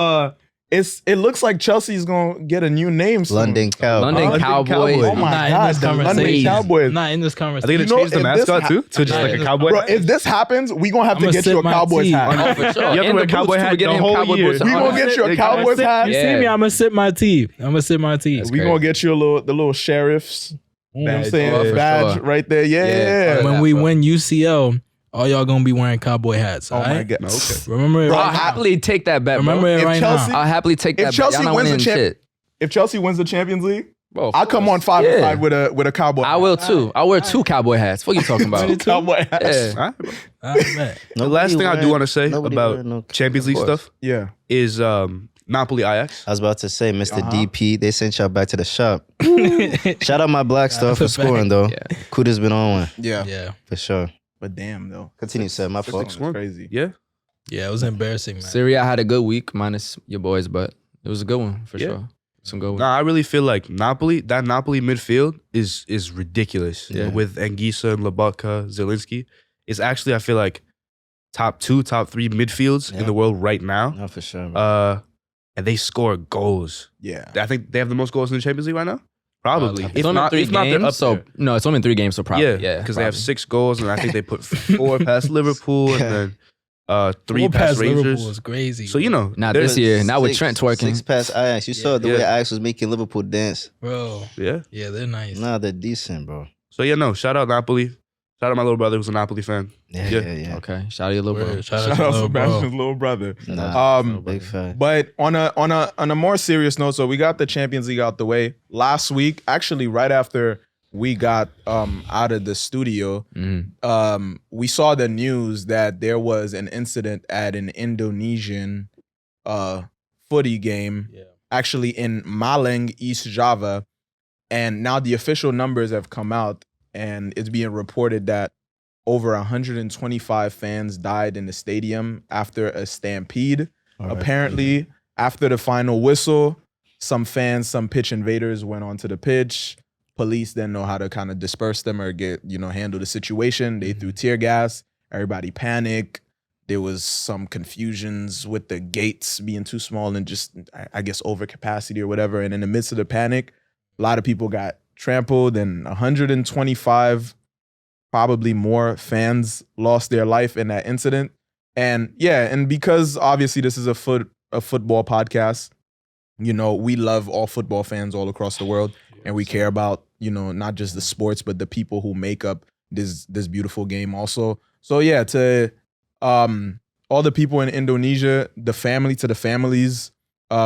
It looks like Chelsea's gonna get a new name soon. London Cow. London Cowboys. Oh my Not in God, this the London conversation. Cowboys. Not in this I conversation. think You they know, changed the if this mascot ha- too to just Nah, like a it's- cowboy. Bro, hat. if this happens, we gonna have to I'ma get you sip a my Cowboys tea. hat. Oh, for sure. You have to And wear the cowboy boots, too. hat We're getting the him whole cowboy year. boots We on. gonna get you a Cowboys hat. You see Yeah. me? I'm gonna sip my tea. I'm gonna sip my tea. That's We great. gonna get you the little sheriffs. You know what I'm Badge. saying? Oh, for Badge sure. right there. Yeah. Yeah. When that, we bro. win UCL, all y'all gonna be wearing cowboy hats. Oh all my right? God. Okay. Remember it Bro, right I'll now. happily take that bet, bro. Remember it If right Chelsea- now. I'll happily take If that bet. Chelsea Y'all not wins the winning champ- shit. If Chelsea wins the Champions League, Bro, of I'll come on course. 5 Yeah. 5 with a Cowboy. I will too. I'll wear two cowboy hats. What are you talking about? Cowboy hat. Yeah. All right, bro. I bet. The last thing I do want to say about Champions League Of course. stuff Yeah. is Napoli Ajax. I was about to say, Mr. Uh-huh. DP, they sent y'all back to the shop. Shout out my black star for That's a scoring, though. Yeah. Kuda's been on one, Yeah. Yeah. for sure. But damn though. Continue, sir. My fault. 6-1. Crazy. Yeah. Yeah, it was embarrassing, man. Syria had a good week, minus your boys, but it was a good one for Yeah. sure. Some good ones. Nah, I really feel like that Napoli midfield is ridiculous. Yeah. With Anguissa and Lobotka, Zelinski. It's actually, I feel like, top 2, top 3 midfields Yeah. in the world right now. No, for sure. Bro. And they score goals. Yeah. I think they have the most goals in the Champions League right now. Probably. It's It's only 3 if not, they're up games, so there. no, it's only 3 games, so probably. Yeah, because they have probably. 6 goals, and I think they put 4 past Liverpool, and then 3 Four past Liverpool Rangers. was crazy. So you know, Not there's- this year. Not with Six- Trent twerking. 6 past Ajax. You saw the way Yeah. Ajax was making Liverpool dance. bro. Yeah. Yeah, they're nice. Nah, they're decent, bro. So yeah, no. Shout out Napoli. Shout out my little brother who's a Napoli fan. Yeah, Yeah. yeah, yeah. Okay, shout out your little bro. Word. Shout Shout out to out little Sebastian's bro. little brother. Nah, Um, big fan. But on a more serious note, so we got the Champions League out the way last week. Actually, right after we got out of the studio, Mhm. we saw the news that there was an incident at an Indonesian footy game, Yeah. actually in Malang, East Java, and now the official numbers have come out, and it's being reported that over 125 fans died in the stadium after a stampede. Apparently, after the final whistle, some fans, some pitch invaders went onto the pitch. Police didn't know how to kind of disperse them or handle the situation. They threw tear gas. Everybody panicked. There was some confusions with the gates being too small and just, I guess, overcapacity or whatever. And in the midst of the panic, a lot of people got trampled, and 125, probably more fans lost their life in that incident. And yeah, and because obviously this is a football podcast, we love all football fans all across the world, and we care about, not just the sports, but the people who make up this beautiful game also. So yeah, to all the people in Indonesia, the families,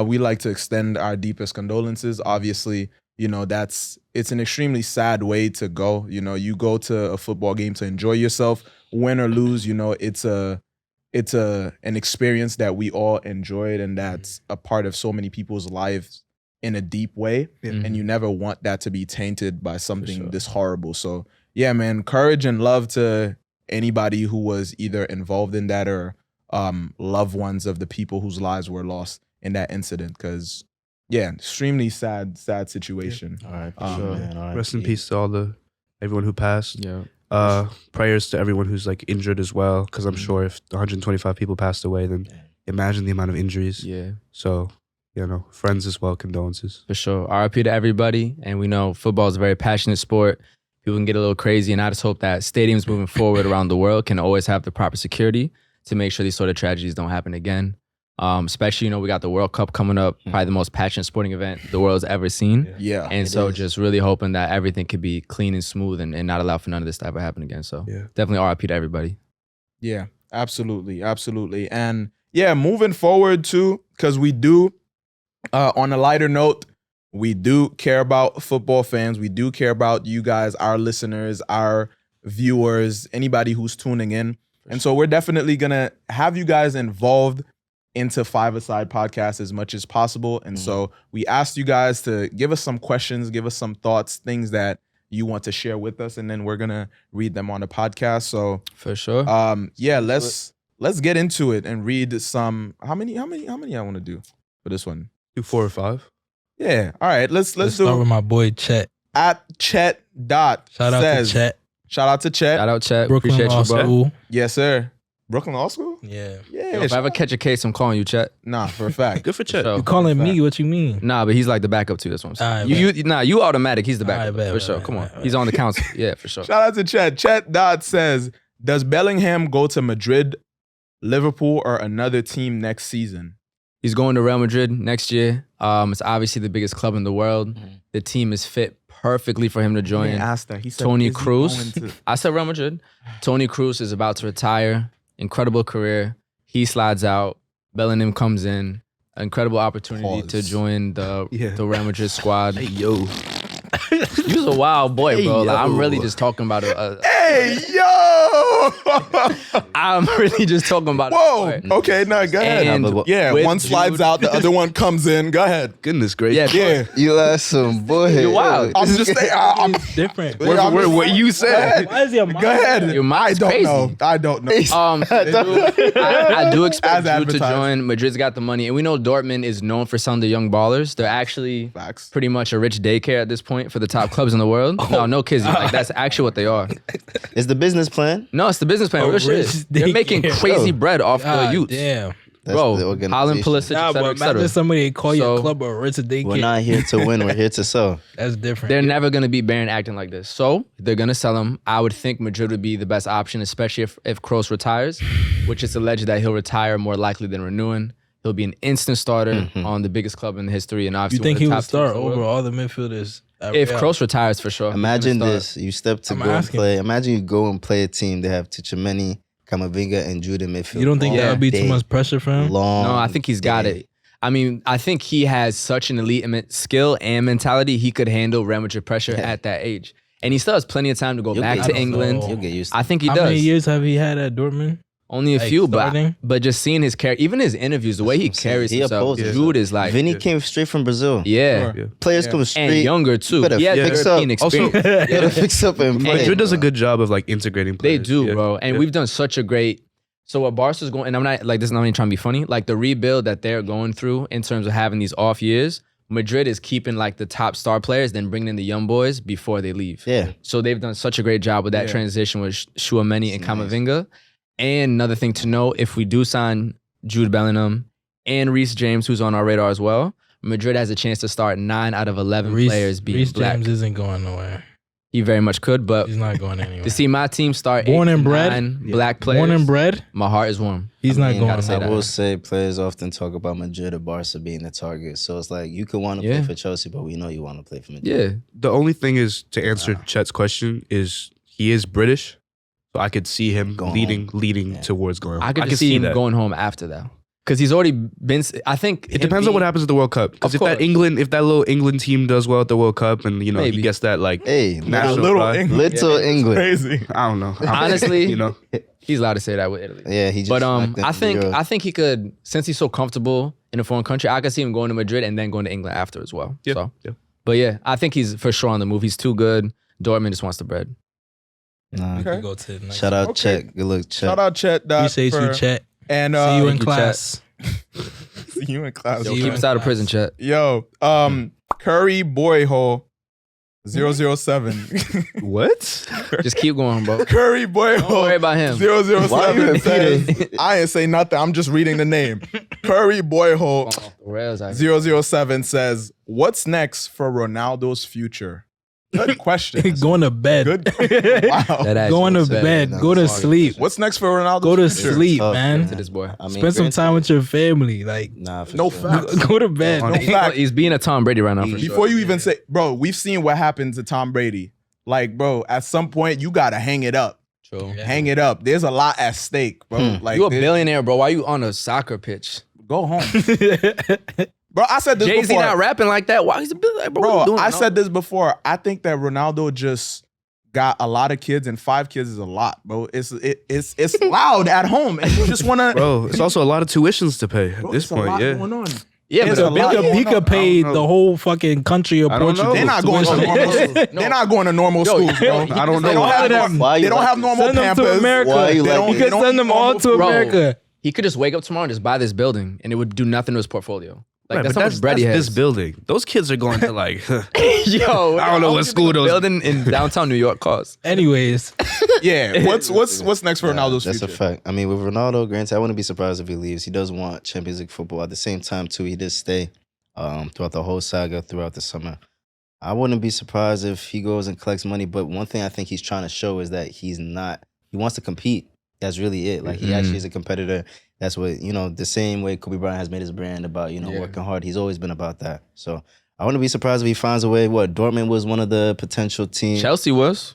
we like to extend our deepest condolences. Obviously, it's an extremely sad way to go. You go to a football game to enjoy yourself, win or lose. It's an experience that we all enjoyed, and that's a part of so many people's lives in a deep way. Mhm. And you never want that to be tainted by something sure. this horrible. So yeah, man, courage and love to anybody who was either involved in that or loved ones of the people whose lives were lost in that incident. Because, yeah, extremely sad situation. All right, for sure, man. All right, Rest in peace to everyone who passed. Yeah. Prayers to everyone who's like injured as well, because I'm sure if 125 people passed away, then imagine the amount of injuries. Yeah. So, friends as well, condolences. For sure. RIP to everybody. And we know football is a very passionate sport. People can get a little crazy. And I just hope that stadiums moving forward around the world can always have the proper security to make sure these sort of tragedies don't happen again. Especially, we got the World Cup coming up, probably the most passionate sporting event the world's ever seen. Yeah. And so just really hoping that everything could be clean and smooth and not allow for none of this to ever happen again. So definitely RIP to everybody. Yeah, absolutely. Absolutely. And yeah, moving forward too, because we do, on a lighter note, we do care about football fans. We do care about you guys, our listeners, our viewers, anybody who's tuning in. And so we're definitely going to have you guys involved into 5ASIDE podcast as much as possible. And so we asked you guys to give us some questions, give us some thoughts, things that you want to share with us, and then we're going to read them on the podcast. So for sure. Let's get into it and read some. How many I want to do for this one? Do 4 or 5. Yeah. All right. Let's Start do with my boy Chet. at Chet Dot. Shout out to Chet. Shout out to Chet. Shout out, Chet. Brooklyn Appreciate Law you, bro. School. Yes, sir. Brooklyn Law School? Yeah. Yeah. Yo, if I ever catch a case, I'm calling you, Chet. Nah, for a fact. Good for Chet. sure. You calling me? What you mean? Nah, but he's like the backup too. That's what I'm saying. Alright, You automatic. He's the backup Alright, bet, for sure. bet, Come on, bet. he's on the council. Yeah, for sure. Shout out to Chet. Chet Dot says, does Bellingham go to Madrid, Liverpool, or another team next season? He's going to Real Madrid next year. It's obviously the biggest club in the world. The team is fit perfectly for him to join. Asked that. He said, Tony is he Cruz. going to- I said Real Madrid. Tony Cruz is about to retire. Incredible career. He slides out. Bellingham comes in. Incredible opportunity to join the Real Madrid squad. Hey, yo. You's a wild boy, Hey, bro. Like, I'm yo. really just talking about Hey, yo! I'm really just talking about Whoa. a boy. Okay, no, go ahead. And Yeah, with one slides Jude- out, the other one comes in. Go ahead. Goodness gracious. Yeah. You are some boy. You're wild. I'm just saying. I'm Different. What you said. Why is your mind? Go ahead. Your mind's I don't crazy. know. I don't know. I do expect As Jude to advertised. join. Madrid's got the money, and we know Dortmund is known for some of the young ballers. They're actually Facts. pretty much a rich daycare at this point for the top clubs in the world. No kids. Like that's actually what they are. It's the business plan. No, it's the business plan. Real rich shit. They're making daycare. crazy bread off the God youths. damn. That's Bro, the Haaland, organization. Pulisic, Nah, et cetera, but et cetera. imagine somebody call your So- club a rich daycare. We're not here to win. We're here to sell. That's different. They're never going to be Bayern acting like this. So they're going to sell him. I would think Madrid would be the best option, especially if Kroos retires, which is alleged that he'll retire more likely than renewing. He'll be an instant starter on the biggest club in history. And You obviously think one he of the would top start teams in the over world. all the midfielders? at If Real? Kroos retires, for sure. Imagine He's gonna this. You step to I'm go and asking. play. Imagine you go and play a team. They have Tchouameni, Camavinga, and Jude in midfield. You don't think Yeah. that would be Day, too much pressure for him? Long. No, I think he's got day. it. I mean, I think he has such an elite skill and mentality. He could handle Real Madrid pressure at that age. And he still has plenty of time to go You'll back get to used England. to it. You'll get used to I think he How does. many years have he had at Dortmund? Only a like, few, starting? but just seeing his character, even his interviews, the way he That's what I'm carries saying. He himself, opposes Jude is like, Vinny came straight from Brazil. yeah, Sure. Players Yeah. come and straight. younger too. better He has fix European up. Also- experience. Better fix up and play. Madrid does a good job of like integrating They players. do, Yeah. bro. And Yeah. we've done such a great. So what Barca's going, and I'm not like this is not even trying to be funny. Like the rebuild that they're going through in terms of having these off years, Madrid is keeping like the top star players, then bringing in the young boys before they leave. Yeah. So they've done such a great job with that Yeah. transition with Tchouameni and Nice. Camavinga. And another thing to know, if we do sign Jude Bellingham and Reece James, who's on our radar as well, Madrid has a chance to start 9 out of 11 players being Reece black. James isn't going nowhere. He very much could, but He's not going anywhere. to see my team start Born 8 and to bred? 9 black players, Born and bred, my heart is warm. he's I not mean, going gotta say I that. nowhere. will say players often talk about Madrid or Barca being the target. So it's like you could want to Yeah. play for Chelsea, but we know you want to play for Madrid. Yeah. The only thing is to answer Chet's question is he is British, so I could see him Going leading Yeah. towards going. I could just see him that. going home after that. Because he's already been, I think. It depends on what happens at the World Cup. Because Of if that course. if that little England team does well at the World Cup, and you know Maybe. he gets that like Hey, national little pride, England. little England. Crazy. I don't know. Honestly, you know, He's allowed to say that with Italy. Yeah, he just. But smacked them I in think Europe. I think he could, since he's so comfortable in a foreign country, I could see him going to Madrid and then going to England after as well. yeah, So, yeah. but yeah, I think he's for sure on the move. He's too good. Dortmund just wants the bread. Nah. We Okay. could go to the next Shout out Okay. Chet. Good luck, Chet. Shout out Chet. Dot Appreciate for, you, Chet. And See you in you, class. see you in class. Yo, keep us out of prison, chat. Yo, Curry Boyhole 007. What? Just keep going, bro. Curry Boyhole. Don't worry about him. 007 says, I ain't say nothing. I'm just reading the name. Curry Boyhole 007 says, what's next for Ronaldo's future? Good question. Going to bed. Good. Wow. Going to bed. Go to sleep. What's next for Ronaldo's Go to future? sleep, Tough, man. To this boy. I mean, Spend some granted- time with your family. Like, Nah, for No sure. facts. go to bed. No fact. He's being a Tom Brady right now. For sure. Before you even say, bro, we've seen what happened to Tom Brady. Like, bro, at some point you gotta hang it up. True. Hang it up. There's a lot at stake, bro. Like, You a there's- billionaire, bro. Why you on a soccer pitch? Go home, bro. I said this Jay-Z before. not rapping like that. Why he's a billionaire, bro? What Bro, you doing, I no? said this before. I think that Ronaldo just got a lot of kids, and 5 kids is a lot, bro. It's loud at home, and you just wanna. Bro, it's also a lot of tuitions to pay at Bro, this it's a point. lot Yeah. going on. Yeah, It's but a lot He going on. could pay I don't know. the whole fucking country of I don't Portugal. know. They're not going to tuition. normal. They're not going to normal schools, bro. I don't They know. don't have, them. Why you they don't like have this? normal Send them Pampers. to America. Why you They like don't- You this? they could don't send eat them all normal to food. Bro. America. he could just wake up tomorrow and just buy this building, and it would do nothing to his portfolio. Like Right, that's but how much bread he that's has. this building. Those kids are going to like. Yo, I don't know what school those- building in downtown New York costs. Anyways, Yeah. What's next for Ronaldo's That's future? a fact. I mean, with Ronaldo, granted, I wouldn't be surprised if he leaves. He does want Champions League football. At the same time, too, he did stay throughout the whole saga, throughout the summer. I wouldn't be surprised if he goes and collects money. But one thing I think he's trying to show is that he wants to compete. That's really it. Like, he actually is a competitor. That's what, the same way Kobe Bryant has made his brand about, working hard. He's always been about that. So I wouldn't be surprised if he finds a way. Dortmund was one of the potential teams. Chelsea was,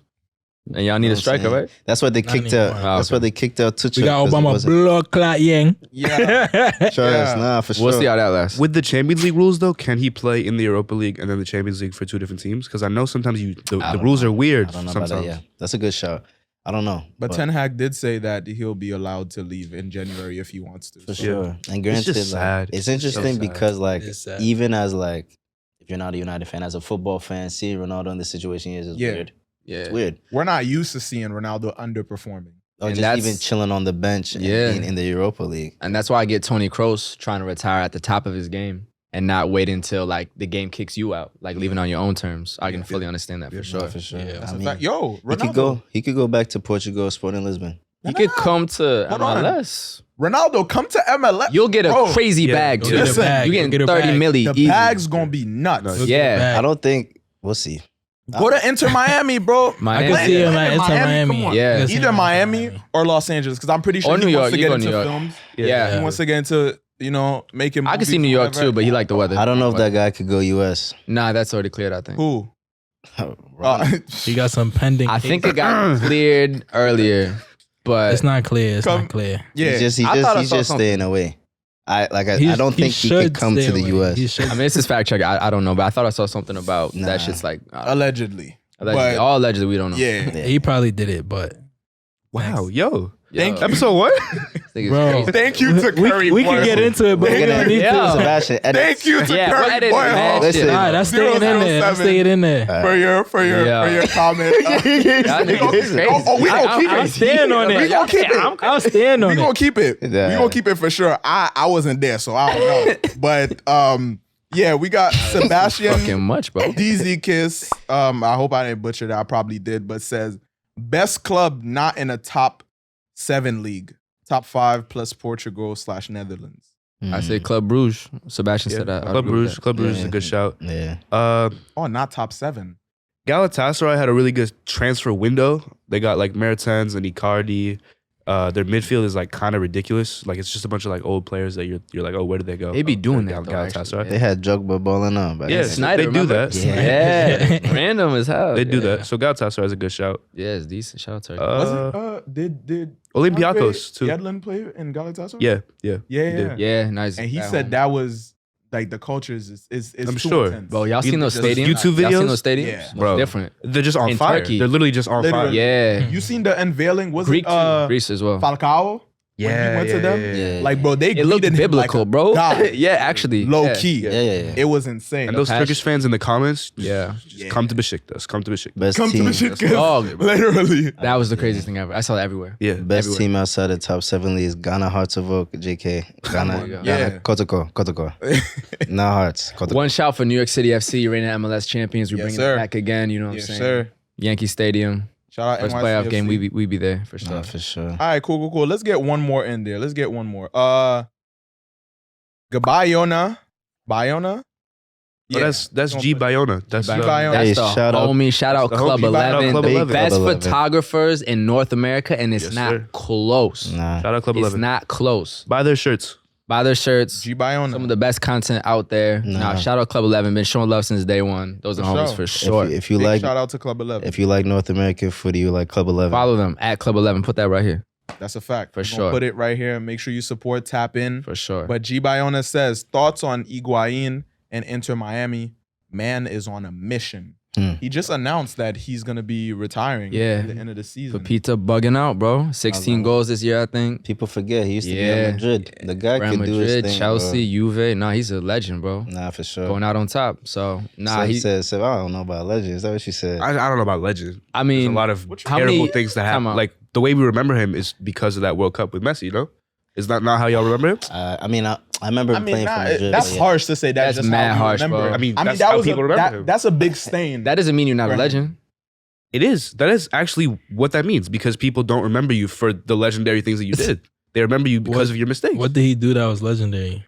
and y'all need a striker, right? That's why they Not kicked anymore. out. That's why they kicked out Tuchel. we got 'cause it Obama wasn't- blood clot yang. Yeah. Trust, nah, for sure. We'll see how that lasts. With the Champions League rules, though, can he play in the Europa League and then the Champions League for two different teams? Because I know sometimes the don't rules know. are weird. I don't know sometimes. about that. Yeah, that's a good shout. I don't know, But Ten Hag did say that he'll be allowed to leave in January if he wants to. for So- sure. And granted, just like, sad. it's It's just so interesting sad. because, like, It's sad. even as like, if you're not a United fan, as a football fan, seeing Ronaldo in this situation is just Yeah. weird. Yeah. It's weird. We're not used to seeing Ronaldo underperforming. Or And just that's- even chilling on the bench in the Europa League. And that's why I get Tony Kroos trying to retire at the top of his game and not wait until like the game kicks you out, like leaving on your own terms. I can fully understand that for sure. No, for sure. Yeah, That's I a mean, fact. Yo, he could Ronaldo. go. He could go back to Portugal, Sporting Lisbon. He could come to Hold on. MLS. Ronaldo, come to MLS. You'll get a Bro, crazy yeah, bag go too. get a bag, You go getting get a 30 bag. milli The easy. bag's gonna be nuts. Nice. Yeah. I don't think we'll see. Go to Inter Miami, bro. I Miami. can see him Play at in Inter Miami. Come on. Yeah. I can see him Either at Inter Miami or Los Angeles, because I'm pretty sure Or he New wants York. to You get go into New York. films. Yeah. He wants to get into, making. I can movies see New York whatever. too, but he like the weather. I don't know if that guy could go U.S. Nah, that's already cleared, I think. Who? Ronaldo. He got some pending. I think it got cleared earlier, but it's not clear. It's Come- not clear. Yeah. He's I thought I just saw something. staying away. I He- don't think he should could come stay to the away. U.S. He should. I mean, it's his fact check. I don't know, but I thought I saw something about Nah. that shit's like Allegedly. allegedly. But- All allegedly, we don't know. Yeah. Yeah. He probably did it, but Wow, yo. Thank you. Episode what? Bro. Thank you to Curry. we can get into it, but we We're don't gonna need Yeah. to. Sebastian, edit. Thank you to Yeah, Curry we'll edit Boy it, man. Listen. All right, that's staying in there. That's 007. staying in there. for your comment. Y'all niggas is crazy. We gonna keep I'm it. staying on it. We gonna keep it. I'll stand on We it. gonna keep it. Yeah. We gonna keep it for sure. I wasn't there, so I don't know. But yeah, we got Sebastian Fucking much, bro. DZ Kiss. I hope I didn't butcher that. I probably did, but says best club not in a top 7 league, top 5 plus Portugal / Netherlands. I say Club Brugge. Sebastian said that. Club Brugge. Club Brugge is a good shout. Yeah. Oh, not top 7. Galatasaray had a really good transfer window. They got like Mertens and Icardi. Their midfield is like kind of ridiculous. Like it's just a bunch of like old players that you're like, oh, where did they go? They be Oh, doing they're that, though, Galatasaray. actually. They had Drogba balling on, but Yeah, Snyder, they do remember? that. Yeah. Random as hell. They do Yeah. that. So Galatasaray is a good shout. Yeah, it's decent. Shout out to her. Was it? Did Olympiacos too. Yedlin play in Galatasaray? Yeah. Yeah, did. Yeah, nice. And he At said home. that was like the culture is I'm too sure. intense. Bro, y'all seen those Just stadiums? YouTube Y'all seen videos? those stadiums? Yeah. Bro. Different. They're just on In fire. Turkey. They're literally just on Literally. fire. Yeah. You seen the unveiling? Was Greek, it Greece as well. Falcao? when he went to them. Yeah. Like, bro, they It looked greeted him like biblical, a bro. god. Yeah, actually. Low Yeah. key. Yeah. It was insane. And those passion. Turkish fans in the comments, Yeah. just come to Besiktas. Come to Besiktas. Best Come to team. the shit, Dog. literally. That was the craziest thing ever. I saw that everywhere. Yeah. Best everywhere. team outside the top 7 leagues. Ghana Hearts of Oak, JK. Ghana, Yeah. Ghana, Kotoko. Now Hearts, Kotoko. One shout for New York City FC, reigning MLS champions. We Yes, bring sir. it back again. You know what Yes, I'm saying? sir. Yankee Stadium. Shout out First NYCFC. playoff game. We be there for sure. Yeah, for sure. All right, cool. Let's get one more in there. Bayona. Oh, that's G Bayona. That's Bayona. That's Hey, the shout out- homie. Shout out the Club homie. Shout out 11. Club The 11. best Club 11. photographers in North America, and it's Yes, not sir. close. Nah. shout out Club It's 11. not close. Buy their shirts. Buy their shirts. G Bayona. Some of the best content out there. Nah. Shout out Club 11. Been showing love since day one. Those are For homies sure. for sure. If you Big like, shout out to Club 11. if you like North American footy, you like Club 11. Follow them at Club 11. Put that right here. That's a fact. For We're gonna sure. Put it right here and make sure you support, tap in. For sure. But G Bayona says, thoughts on Higuain and Inter Miami. Man is on a mission. He just announced that he's going to be retiring Yeah. at the end of the season. Pepita bugging out, bro. 16 goals this year, I think. People forget he used to be Yeah. at Madrid. The guy Real can do his Madrid, thing. Chelsea, Juve. Nah, he's a legend, bro. Bro. Nah, for sure. Going out on top. So, nah, so he. said, I don't know about legend. Is that what she said? I don't know about legend. I There's mean, a lot of how terrible many- things that time happen. out. Like the way we remember him is because of that World Cup with Messi. You know, is that not how y'all remember him? I mean, I remember him playing for Madrid. that's but yeah. harsh to say. That's just mad how we harsh, remember bro. it. I mean, that's that how was people remember him. That's a big stain. That doesn't mean you're not a Right. legend. It is. That is actually what that means because people don't remember you for the legendary things that you did. They remember you because of your mistakes. What did he do that was legendary?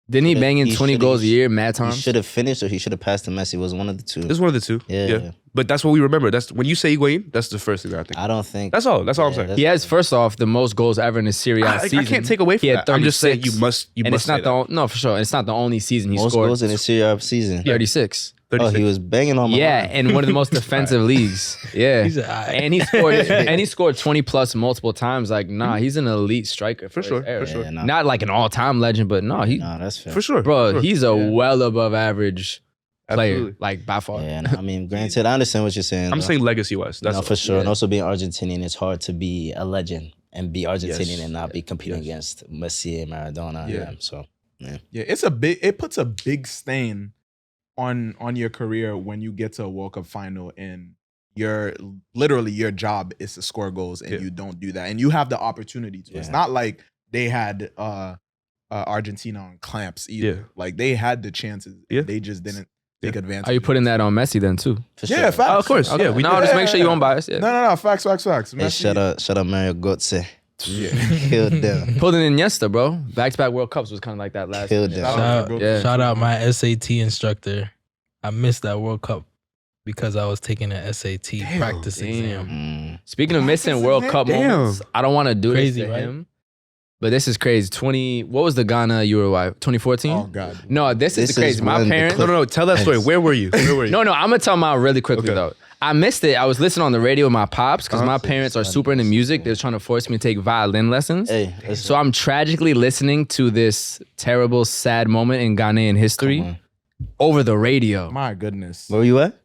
Didn't he bang in He 20 should've- goals a year, mad He times? should have finished or he should have passed to Messi. It was one of the two. It's one of the two. Yeah. But that's what we remember. That's when you say Higuain, that's the first thing that I think. I don't think. That's all. That's all I'm Yeah, saying. that's- He has, first off, the most goals ever in a Serie A I season. can't take away from He had that. I'm just saying 36. you must. You And must it's not say that. no, for sure. It's not the only season he most scored. goals in a Serie A season. 36. Oh, 36. he was banging on my Yeah, line. in one of the most defensive leagues. Yeah. He's a- And he scored 20 plus multiple times. Like, nah, he's an elite striker For his sure, era. for sure. Yeah, nah. Not like an all-time legend, but no, he Nah, that's fair. For sure. bro, for sure. he's a well above average player, Absolutely. like by far. Yeah, nah, I mean, granted, I understand what you're saying. I'm though. saying legacy wise. That's No, all. for sure. Yeah. And also being Argentinian, it's hard to be a legend and be Argentinian Yes. and not be competing Yes. against Messi and Maradona. Yeah. Yeah. So, Yeah, it puts a big stain on your career when you get to a World Cup final and your job is to score goals and Yeah. you don't do that and you have the opportunity to. It's Yeah. not like they had Argentina on clamps either. Yeah. Like they had the chances. Yeah. They just didn't take advantage. Are you putting that on Messi then too? for Yeah, sure. facts. of course. Okay. Yeah, we no, did. just make sure you won't bias. Yeah. No, facts. Hey, Messi- shout out Mario Götze. Yeah. Killed them. Pulled in Iniesta, bro. Back-to-back World Cups was kind of like that last Killed year. them. Shout, Yeah. shout out my SAT instructor. I missed that World Cup because I was taking an SAT practice damn. exam. Mm. Speaking of missing World Cup Damn. moments, I don't want to do Crazy, this to right? him, but this is crazy. What was the Ghana Uruguay? 2014? Oh God. No, this is This the crazy. is My when the parents. clip- No. Tell that story. Where were you? Where were you? No, I'm gonna tell mine really quickly Okay. though. I missed it. I was listening on the radio with my pops because my parents are super into music. They're trying to force me to take violin lessons. Hey, So I'm tragically listening to this terrible, sad moment in Ghanaian history Come on. over the radio. My goodness. Where were you at?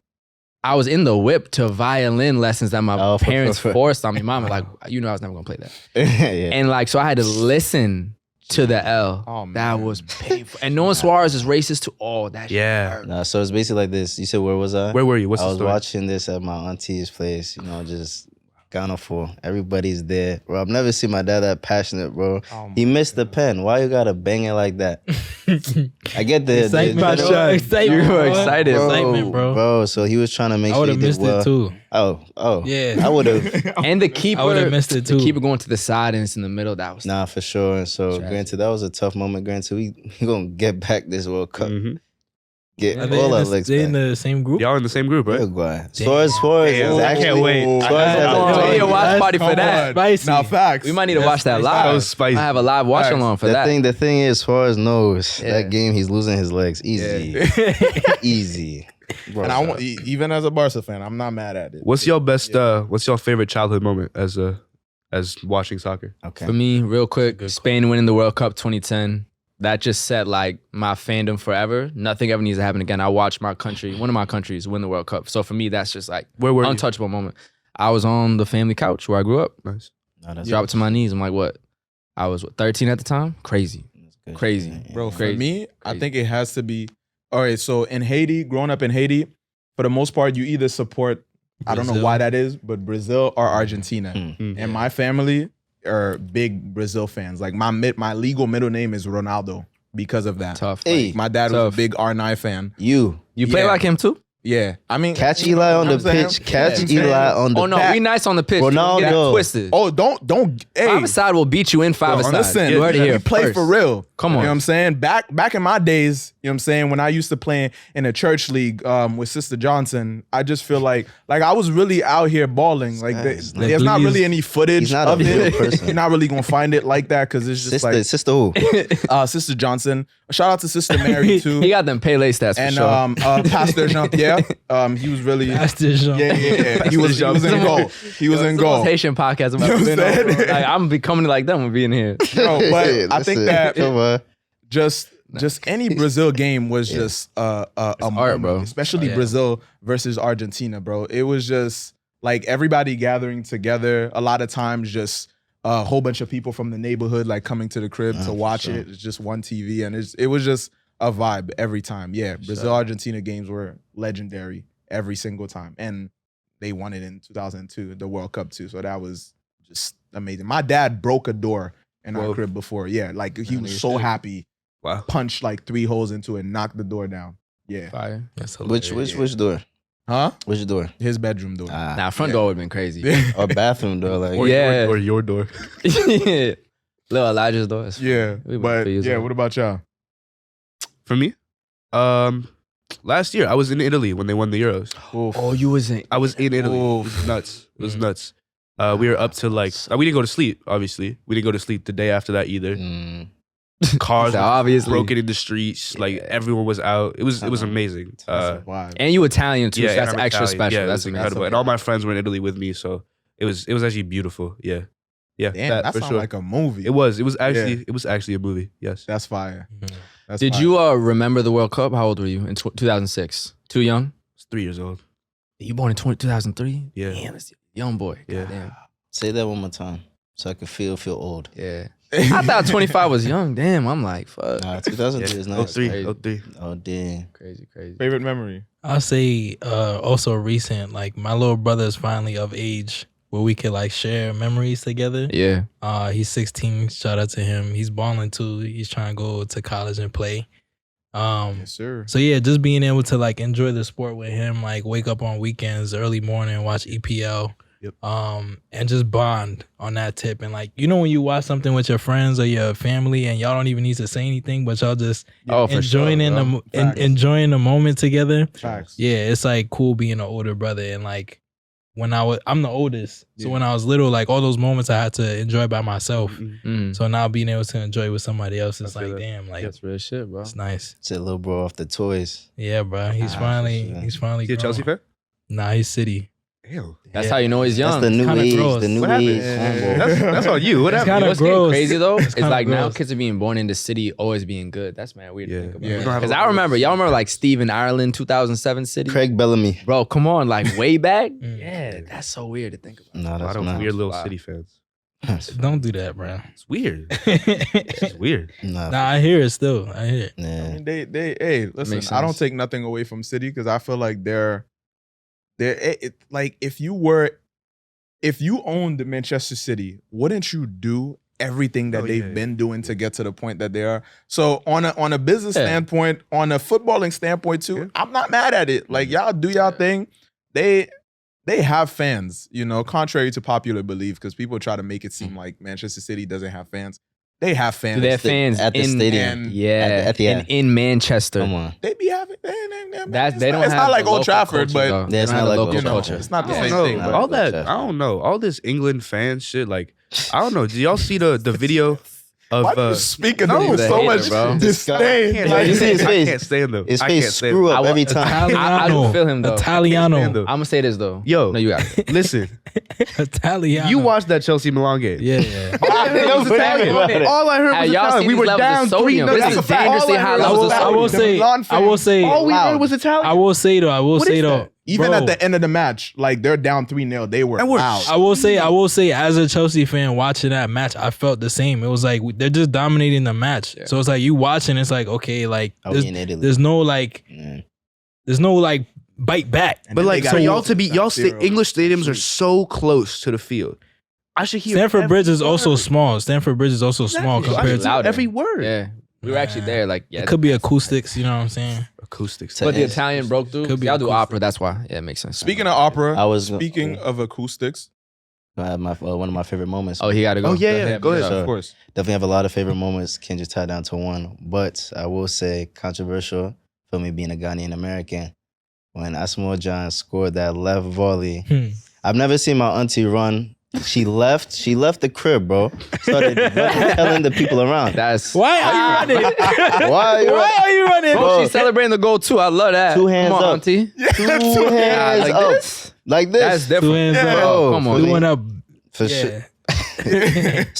I was in the whip to violin lessons that my Oh, parents forced on me. Mom was like, I was never gonna play that. Yeah. And like, so I had to listen to the L. Oh, that man. was painful. And Noah Suarez is racist to all that. Shit Yeah. hurt. Nah, so it's basically like this. You said, where was I? Where were you? What's I the was story? watching this at my auntie's place, just Ghana for. Everybody's there. Bro, I've never seen my dad that passionate, bro. Oh, He missed the pen. Why you gotta bang it like that? I get the Excitement, the- bro. Excitement, You were bro. excited. Excitement, bro. Bro, so he was trying to make I sure would he have did missed well. it too. Oh. Yeah. I would have. And the keeper, I would've missed it the too. keeper going to the side and it's in the middle. That was Nah, for sure. And so, Tragic. granted, that was a tough moment. Granted, we gonna get back this World Cup. Mhm. Get Are they, all our in the, legs they in back. the same group? Y'all in the same group, right? Uruguay. Suarez Damn, is I can't actually. wait. Suarez I- has Come a on. We need a watch That's- party for come that. on. Spicy. Now facts. We might need to watch that That's live. That was spicy. I have a live watch Facts. along for that. The thing is, Suarez knows Yeah. that game he's losing his legs easy, easy. Bro, And I want, even as a Barca fan, I'm not mad at it. What's your best? What's your favorite childhood moment as watching soccer? okay. For me, real quick, Spain winning the World Cup 2010. That just set like my fandom forever. Nothing ever needs to happen again. I watched my country, one of my countries, win the World Cup. So for me, that's just like Where were you? untouchable moment. I was on the family couch where I grew up. Nice. No, that's Dropped to my knees. I'm like, what? I was 13 at the time. Crazy. Crazy. Bro, for Crazy. me, I think it has to be. All right, so in Haiti, growing up in Haiti, for the most part, you either support, I don't know Brazil. why that is, but Brazil or Argentina. And my family are big Brazil fans. Like my legal middle name is Ronaldo because of that. Tough. Hey, My dad was Tough. a big R9 fan. you You play Yeah. like him too? Yeah, I mean, catch Eli on the pitch. Catch Eli on the Oh no, back. we nice on the pitch. Don't get it Ronaldo. twisted. Oh, don't. Hey, 5-a-side will beat you in 5-a-side. listen, You heard it here we play first. for real. Come You on. know what I'm saying? Back in my days, you know what I'm saying, when I used to play in a church league with Sister Johnson, I just feel like I was really out here balling. Like Nice. there's not Please. really any footage He's not a of real it. person. You're not really gonna find it like that because it's just sister who? like Sister Johnson. Shout out to Sister Mary too. He got them Pele stats for and sure. Pastor Jean Pierre. He was really That's the genre. yeah. He was in goal. He was in It's the most goal. Haitian podcast about You know to what been I'm on, bro. saying? Like, I'm becoming like them when being here. Bro, but I think Listen, that come on. just any Brazil game was just a art, moment, bro. especially Yeah. Brazil versus Argentina, bro. It was just like everybody gathering together. A lot of times, just a whole bunch of people from the neighborhood like coming to the crib to for watch sure. it. It's just one TV, and it was just a vibe every time. Yeah, Brazil Argentina games were legendary every single time, and they won it in 2002, the World Cup too. So that was just amazing. My dad broke a door in our Whoa. crib before. Yeah, like he was nigga so sick. happy. Wow. Punched like 3 holes into it, knocked the door down. Yeah. Fire. That's Which door? Huh? Which door? His bedroom door. Nah, front door would have been crazy. Or bathroom door? Like Or Yeah. your door. Yeah. Little Elijah's door. Yeah. We But both use yeah, it. what about y'all? For me, last year I was in Italy when they won the Euros. Oh, you was in. I was in Italy. Oof. It was nuts. It was nuts. We were up to like we didn't go to sleep. Obviously, we didn't go to sleep the day after that either. Cars So were obviously. broken in the streets. Like everyone was out. It was amazing. Wow. And you Italian too, so and that's I'm extra Italian. special. Yeah, That's that's incredible. And all my friends were in Italy with me, so it was actually beautiful. Yeah, Damn, that for sounds sure. like a movie. It was actually a movie. Yes. That's fire. That's Did fire. you remember the World Cup? How old were you in 2006? Too young? I was 3 years old. You born in 2003? Yeah. Damn, that's a young boy. Yeah. Damn. Say that one more time so I can feel old. Yeah. I thought 25 was young. Damn, I'm like, fuck. Nah, 2003 is nice. 03. crazy. 03. Oh damn. Crazy. favorite memory? I'll say also recent, like my little brother is finally of age where we could like share memories together. Yeah. He's 16. Shout out to him. He's balling too. He's trying to go to college and play. Yes, sir. So yeah, just being able to like enjoy the sport with him, like wake up on weekends, early morning, watch EPL. Yep. And just bond on that tip. And like, you know, when you watch something with your friends or your family and y'all don't even need to say anything, but y'all just Oh, for enjoying sure, bro. enjoying the moment together. Facts. Yeah, it's like cool being an older brother. And like when I'm the oldest. So Yeah. when I was little, like all those moments I had to enjoy by myself. Mm. So now being able to enjoy with somebody else, it's I feel like, that. damn, like That's real shit, bro. it's nice. It's a little bro off the toys. Yeah, bro. He's Ah, finally for sure. he's finally You a Chelsea grown. fan? Nah, he's City. Damn. That's Yeah. how you know he's young. That's the new kinda age. gross. The new What age happened? combo. That's on you. What It's happened? kinda You know what's getting gross. crazy though? It's It's kinda like now gross. kids are being born in the city always being good. That's mad weird Yeah. to think about. Yeah. We don't have Because a lot I of remember, those. y'all remember like Steve in Ireland, 2007 City? Craig Bellamy. Bro, come on, like way back? Mm. Yeah, that's so weird to think about. No, A lot that's of not. weird little Wow. City fans. Don't do that, bro. It's weird. It's weird. Nah, Nah, I hear it still. I hear it. I yeah. mean, hey, listen, Makes I don't sense. take nothing away from City because I feel like they're like if you owned Manchester City, wouldn't you do everything that Oh, they've yeah. been doing to get to the point that they are? So on a business Yeah. standpoint, on a footballing standpoint too, Yeah. I'm not mad at it. Like y'all do y'all thing. They have fans, you know, contrary to popular belief, because people try to make it seem like Manchester City doesn't have fans. They have fans. Do they have fans at the in, stadium. Yeah, At the in, end. in Manchester. Come on. They be having. That they don't It's have not like the Old local Trafford, culture, but though. Yeah, They it's don't not have the like local local culture. It's not the I same don't thing. know. But All that, Manchester. I don't know. All this England fan shit, like, I don't know. Did y'all see the video of why do you speak of them no, with the so hater, much bro. disdain? can't, Like, you see his I face. can't stand them. His I can't face stand screw them. up every time. I do feel him though. Italiano. though. I'm gonna say this though. Yo. No, you got it. Listen, Italiano. you watched that Chelsea Milan game. Yeah, yeah. All I heard was Italian. All I heard Have was y'all Italian. seen We these were levels of down sodium? 3-0. This That's is a fact. dangerously All I high heard I levels will, of I sodium. will say, Milan I will say, All we Loud. heard was Italian. I will say though, I will What say is though, that? Even Bro. at the end of the match, like they're down 3-0, they were out. I will say, as a Chelsea fan watching that match, I felt the same. It was like they're just dominating the match. Yeah. So it's like you watching, it's like okay, like there's no like bite back. But like for y'all to be English stadiums are so close to the field. I should hear Stamford Bridge is also small. Stamford Bridge is also small compared to every word. Yeah. We were actually there, like it could be acoustics, you know what I'm saying? Acoustics. But the Italian broke through. Y'all do opera, that's why. Yeah, it makes sense. Speaking of opera, speaking of acoustics, one of my favorite moments. Oh, he got to go. Oh yeah, go ahead. So, of course. Definitely have a lot of favorite moments. Can just tie down to one, but I will say controversial for me being a Ghanaian American. When Asamoah Gyan scored that left volley, I've never seen my auntie run. She left the crib, bro. Started telling the people around. Why are you running? Why are you running? Bro, she's celebrating the goal too. I love that. 2 hands Come on, up. auntie. Two hands like up. this? Like this. That's different. 2 hands up. Bro, Come on. We went up. For Yeah. sure.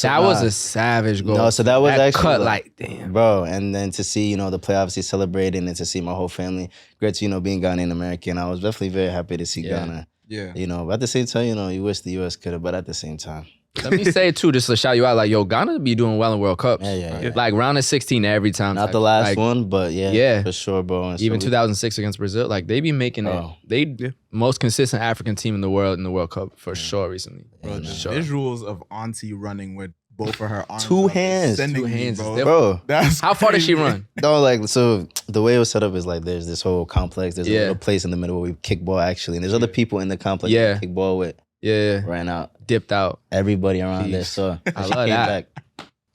That was a savage goal. No, so that was actually cut like damn. Bro, and then to see, the play obviously celebrating and to see my whole family, great to, being Ghanaian American. I was definitely very happy to see Ghana. Yeah. But at the same time, you wish the US could have, but at the same time. Let me say too, just to shout you out, like yo, Ghana be doing well in World Cups. Yeah. Like round of 16 every time. Not the last like, one, but yeah, for sure, bro. And even so 2006 against Brazil, like they be making it. They most consistent African team in the World Cup for sure recently. Bro, the sure. visuals of auntie running with both of her arms. 2 up hands. sending 2 me, hands, bro. That's how far does she crazy. run? No, like, so the way it was set up is like there's this whole complex. There's a little place in the middle where we kick ball actually, and there's other people in the complex we kick ball with. Yeah. Ran out. Dipped out. Everybody around there saw. I love that.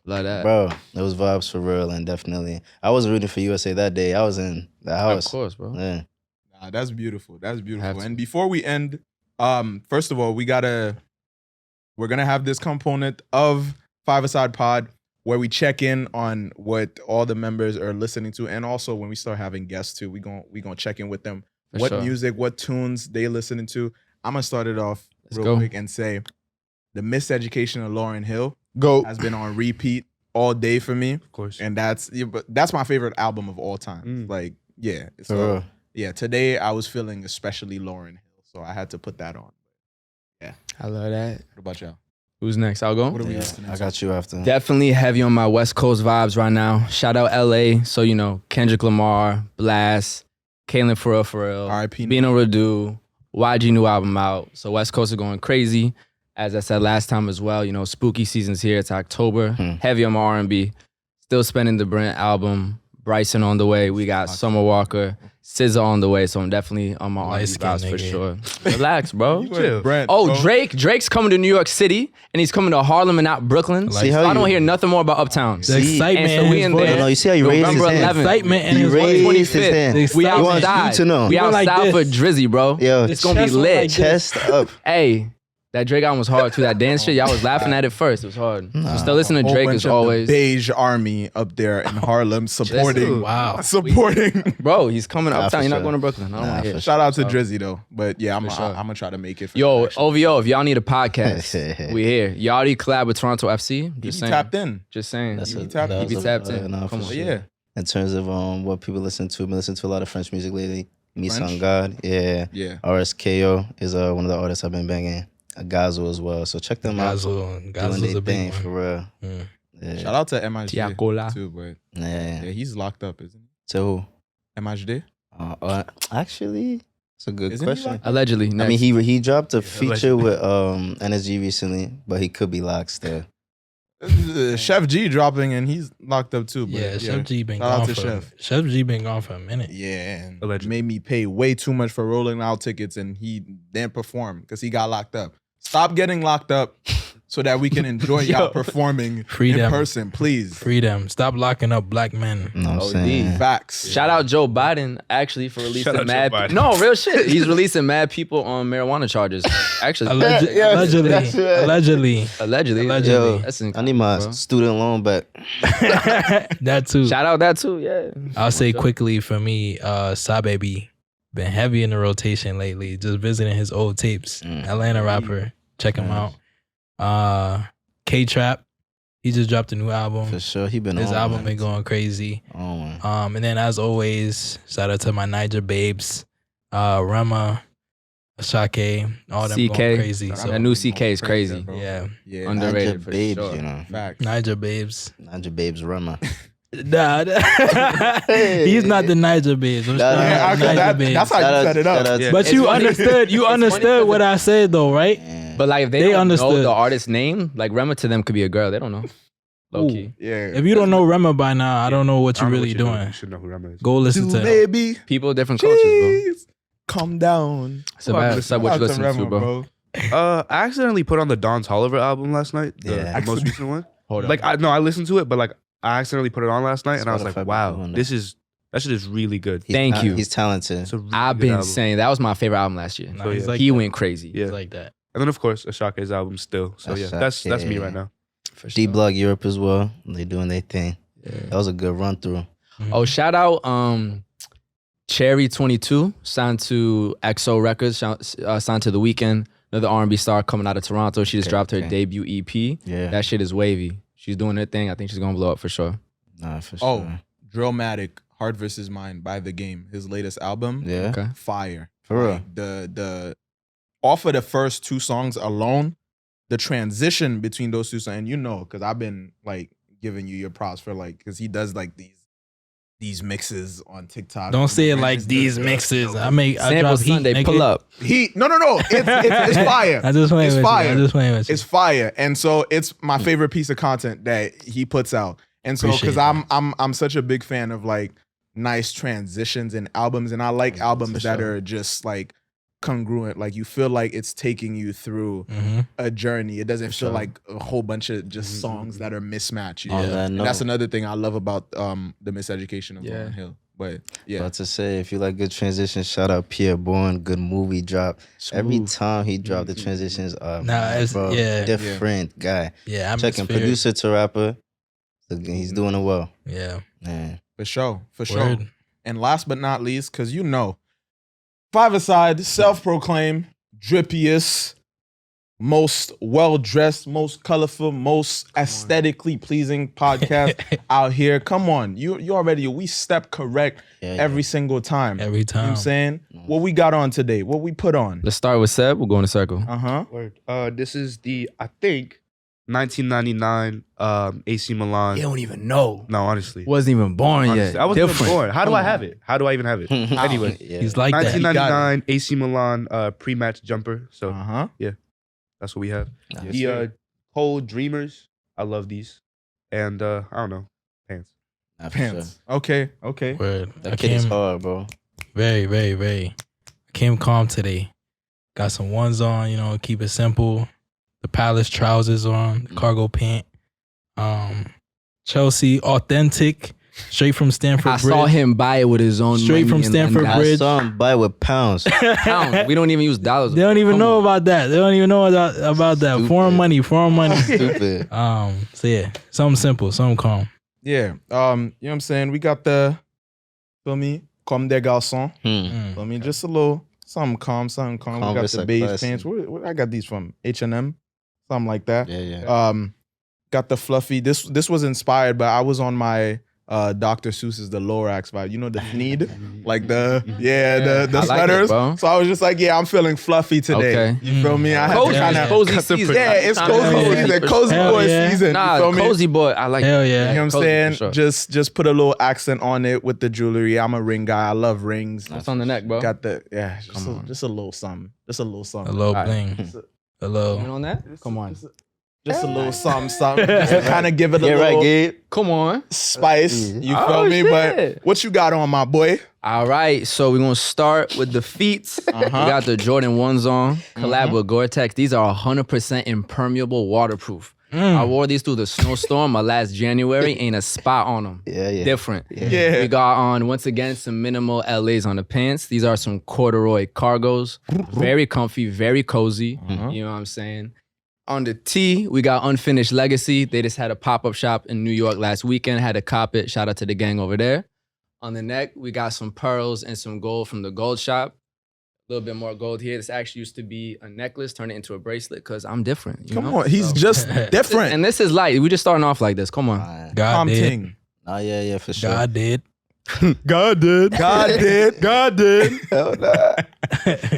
Love that. Bro, it was vibes for real, and definitely. I wasn't rooting for USA that day. I was in the house. Of course, bro. Yeah. Nah, that's beautiful. That's beautiful. And before we end, first of all, we're gonna have this component of 5ASIDE Pod where we check in on what all the members are listening to, and also when we start having guests too, we gonna check in with them. What music, what tunes they listening to. I'm gonna start it off real quick and say the Miseducation of Lauryn Hill has been on repeat all day for me. Of course. And that's my favorite album of all time. Like, yeah. So yeah, today I was feeling especially Lauryn Hill, so I had to put that on. Yeah. I love that. What about y'all? Who's next? I'll go. What are we listening to? I got you after. Definitely heavy on my West Coast vibes right now. Shout out LA. So, Kendrick Lamar, Blast, Kaylin Pharrell, R.I.P. Bino Radu, YG new album out. So West Coast are going crazy. As I said last time as well, spooky season's here. It's October. Heavy on my R&B. Still spending the Brent album. Bryson on the way. We got Summer Walker. SZA on the way. So I'm definitely on my R&B vibes for sure. Relax, bro. Chill. Brent, bro. Drake's coming to New York City, and he's coming to Harlem and not Brooklyn. See so I don't hear nothing more about Uptown. The excitement. And so we in there. No, you see how you raised his November hand. 11th. Excitement and He his raised his hand. We He wants outside. you to know. We You went like outside for this. Drizzy, bro. Yo, It's gonna be chest went lit. like this. chest up. Hey, that Drake album was hard too. That dance shit, y'all was laughing at it first. It was hard. Still listening to whole Drake bunch as of the always. beige army up there in Harlem supporting. Wow. Supporting. Bro, he's coming Nah, uptown. for You're not sure. going to Brooklyn. I don't want to hear it. Shout out to Drizzy though. But yeah, I'm sure. gonna try to make it. For Yo, the OVO, if y'all need a podcast, we here. Y'all already collab with Toronto FC. He Just saying. tapped in. Just saying. That's He a- tapped- that he was tapped a- in. no, Come for on. sure. Yeah. In terms of what people listen to, I've been listening to a lot of French music lately. Miss French? on God, yeah. RSKO is one of the artists I've been banging. Gazo as well, so check them out. Doing Gazo's their a big thing one. for real. Yeah. Shout out to MHD Tiakola. too, but Yeah. yeah, he's locked up, isn't he? So MHD? actually, it's a good Isn't he question. locked Allegedly. I Next. mean, he dropped a feature with NSG recently, but he could be locked still. Chef G dropping and he's locked up too. But Yeah, Chef G been Shout out gone to for Chef. Chef G been gone for a minute. Yeah, and Allegedly. made me pay way too much for rolling out tickets, and he didn't perform because he got locked up. Stop getting locked up so that we can enjoy y'all performing Freedom. in person, please. Freedom. Stop locking up black men. You know what I'm OD. saying? Facts. Shout out Joe Biden actually for Shout releasing out mad. Joe Biden. No, real shit. He's releasing mad people on marijuana charges. Actually, Allegedly. that's right. Allegedly. allegedly. Allegedly. Yo, That's I need my bro. student loan back. That too. Shout out that too. Yeah. I'll say quickly for me, Baby been heavy in the rotation lately. Just visiting his old tapes. Atlanta rapper. Check him out. K-Trap. He just dropped a new album. For sure, he been His on, album man. been going crazy. Oh, man. And then as always, shout out to my Niger babes, Rema, Shake, all them CK. going crazy. So That new CK is crazy. bro. yeah, Yeah. Underrated Naija for babes, sure. you know. Fact. Niger babes. Naija babes Rema. Nah, he's not the Niger babes. I'm Nah, sorry, Yeah, Niger okay, babes. that's how you set it up. Yeah. But It's you funny- understood. You it's funny understood what I said, though, right? But like if they don't know understood. the artist's name, like Rema to them could be a girl. They don't know. Low key. Yeah. If you don't know Rema by now, I don't know what I you're don't know really what doing. You should know who Rema is. Go listen Do to him. baby. People, different cultures, bro. Jeez. Calm down. So bad. What's up? What you Shout out listening to, Rema, bro? I accidentally put on the Don Toliver album last night. Yeah. The most recent one. Hold on. Like I listened to it, but like I accidentally put it on last night, and I was Spotify like, be wow, doing that shit is really good. Thank you. He's talented. It's a really I've good been album. saying that was my favorite album last year. Nah, he's yeah. like He that. went crazy. Yeah. He's like that. And then of course Ashake's album still. So yeah, that's me right now. For D Block Europe as well. They doing their thing. That was a good run through. Oh, shout out Cherry 22, signed to XO Records, signed to The Weeknd, another R&B star coming out of Toronto. She just dropped her debut EP. Yeah. That shit is wavy. She's doing her thing. I think she's gonna blow up for sure. Nah, for Oh, sure. Drillmatic, Heart vs. Mind by The Game. His latest album. Yeah. Okay. Fire. For real. Like, the off of the first two songs alone, the transition between those two songs, and you know, because I've been like giving you your props for like, because he does like these mixes on TikTok. Don't say it And like it's these the- mixes. I Sample drop heat. Sunday, nigga. pull up. He no. It's fire. I just playing It's with fire. you. I just playing with you. It's fire, and so it's my favorite piece of content that he puts out. And so, Appreciate because that. I'm such a big fan of like nice transitions in albums, and I like albums For that sure. are just like congruent. Like you feel like it's taking you through Mhm. a journey. It doesn't feel sure. like a whole bunch of just songs that are mismatched. You On know? that And note, that's another thing I love about the miseducation of Lauryn Hill. But yeah, About to say, if you like good transitions, shout out Pierre Bourne. Good movie drop. Every time he dropped the transitions, it's- bro, yeah. different guy. Yeah, Checking atmospheric. producer to rapper. He's doing it well. Yeah. Man. for sure. Word. And last but not least, because you know, 5ASIDE, self-proclaimed, drippiest, most well-dressed, most colorful, most aesthetically pleasing podcast out here. Come on. You already, we step correct Yeah, every single time. Every You know what time. I'm saying? What we got on today? What we put on? Let's start with Seb. We'll go in a circle. Uh-huh. Word. This is the I think 1999 AC Milan. You don't even know. No, honestly. Wasn't even born Honestly, yet. I wasn't even Different. born. How do I have it? How do I even have it? Anyway, Yeah. He's like that. 1999 AC Milan pre-match jumper. So Uh-huh. that's what we have. Nah, Yes, The sir. Cold Dreamers. I love these. And I don't know, pants. Nah, for sure. Pants. Okay. Word. I That kid is came hard, bro. very, very, very. I came calm today. Got some ones on, keep it simple. The Palace trousers on, the cargo pant. Chelsea authentic, straight from Stamford I Bridge. saw him buy it with his own Straight money from and Stamford that- I Bridge. saw him buy with pounds. Pounds. We don't even use dollars. They don't even Come know on. about that. They don't even know about that. Stupid. Foreign money. Stupid. So yeah, something simple, something calm. Yeah. You know what I'm saying? We got the, feel me? Comme des garçons. Feel me? Just a little, something calm. We got Converse the are beige classy. pants. Where I got these from? H&M? Something like that. Yeah. Got the fluffy. This was inspired, but I was on my Dr. Seuss's The Lorax vibe. You know the Fneed? Like the I like it, sweaters. bro. So I was just like, yeah, I'm feeling fluffy today. Okay. You feel me? I had Cozy, to kind of cozy season. yeah, it's Time cozy to- season, cozy Hell boy yeah. season. Nah, you feel me? cozy boy. I like Hell it. yeah. You know what I'm Cozy saying? for sure. Just put a little accent on it with the jewelry. I'm a ring guy. I love rings. What's on the neck, bro? Got the Come on. just a little something. Just a little A something. little Alright. bling. A You little. on that? Come on. Just a little something. Just to kind of give it a Yeah, little right, Gabe. Come on. spice. You feel Oh, me? But shit. what you got on, my boy? All right, so we're gonna start with the feet. Uh-huh. We got the Jordan 1s on, collab with Gore-Tex. These are 100% impermeable, waterproof. I wore these through the snowstorm last January. Ain't a spot on them. Yeah. Different. Yeah. We got on, once again, some minimal LAs on the pants. These are some corduroy cargos. Very comfy, very cozy. You know what I'm saying? On the tee, we got Unfinished Legacy. They just had a pop-up shop in New York last weekend. Had to cop it. Shout out to the gang over there. On the neck, we got some pearls and some gold from the gold shop. A little bit more gold here. This actually used to be a necklace. Turn it into a bracelet because I'm different. You Come know? on, he's So- just different. And this is light. We just starting off like this. Come on. God Calm did. ting. Oh, yeah, for sure. God did. God did. God did. God did. Hell nah.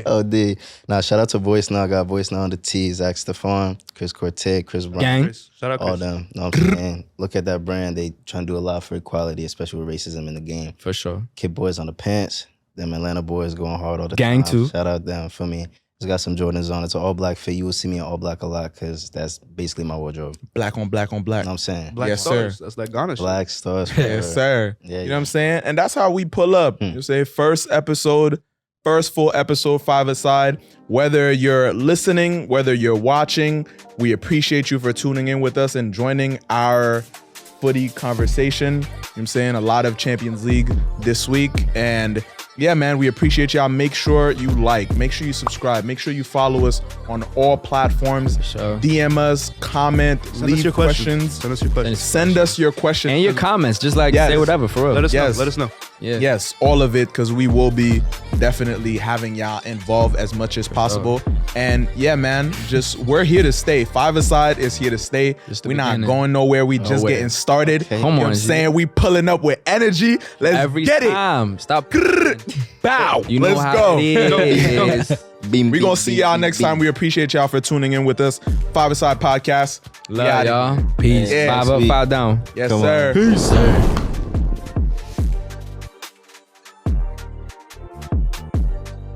Oh, D. Now, shout out to Voice Now. I got Voice Now on the T. Zach Stephon, Chris Cortez, Chris Brown. Gang. Shout out All Chris. them. Know what I'm saying? Look at that brand. They trying to do a lot for equality, especially with racism in the game. For sure. Kid Boys on the pants. Them Atlanta boys going hard all the Gang time. too. Shout out them for me. Just got some Jordans on. It's an all black fit. You will see me in all black a lot because that's basically my wardrobe. Black on black on black. You know what I'm saying? Black Yes, stars. sir. That's like Ghana shit. Black stars. Yes, forever. sir. Yeah, You know what I'm saying? And that's how we pull up. You say first full episode, 5ASIDE. Whether you're listening, whether you're watching, we appreciate you for tuning in with us and joining our footy conversation. You know what I'm saying? A lot of Champions League this week. And yeah, man, we appreciate y'all. Make sure you like, make sure you subscribe, make sure you follow us on all platforms. Sure. DM us, comment, Send leave us your questions. Send us your questions. Send us your questions. And your comments. Just like Yes. say whatever for real. Let us know. Yes. Let us know. Yeah. Yes, all of it, because we will be definitely having y'all involved as much as possible. And yeah, man, we're here to stay. 5ASIDE is here to stay. Just the We're not beginning. going nowhere. We just way. getting started. Okay. You Come know what on, I'm G. saying? We pulling up with energy. Let's Every get time. Stop. it. Bow. You know Let's how go. it is. Beam, We're going to see y'all next time. We appreciate y'all for tuning in with us. 5ASIDE Podcast. We Love outta y'all. Peace. Yeah. 5 up, 5 down. Yes, Come on. sir. Peace. Sir.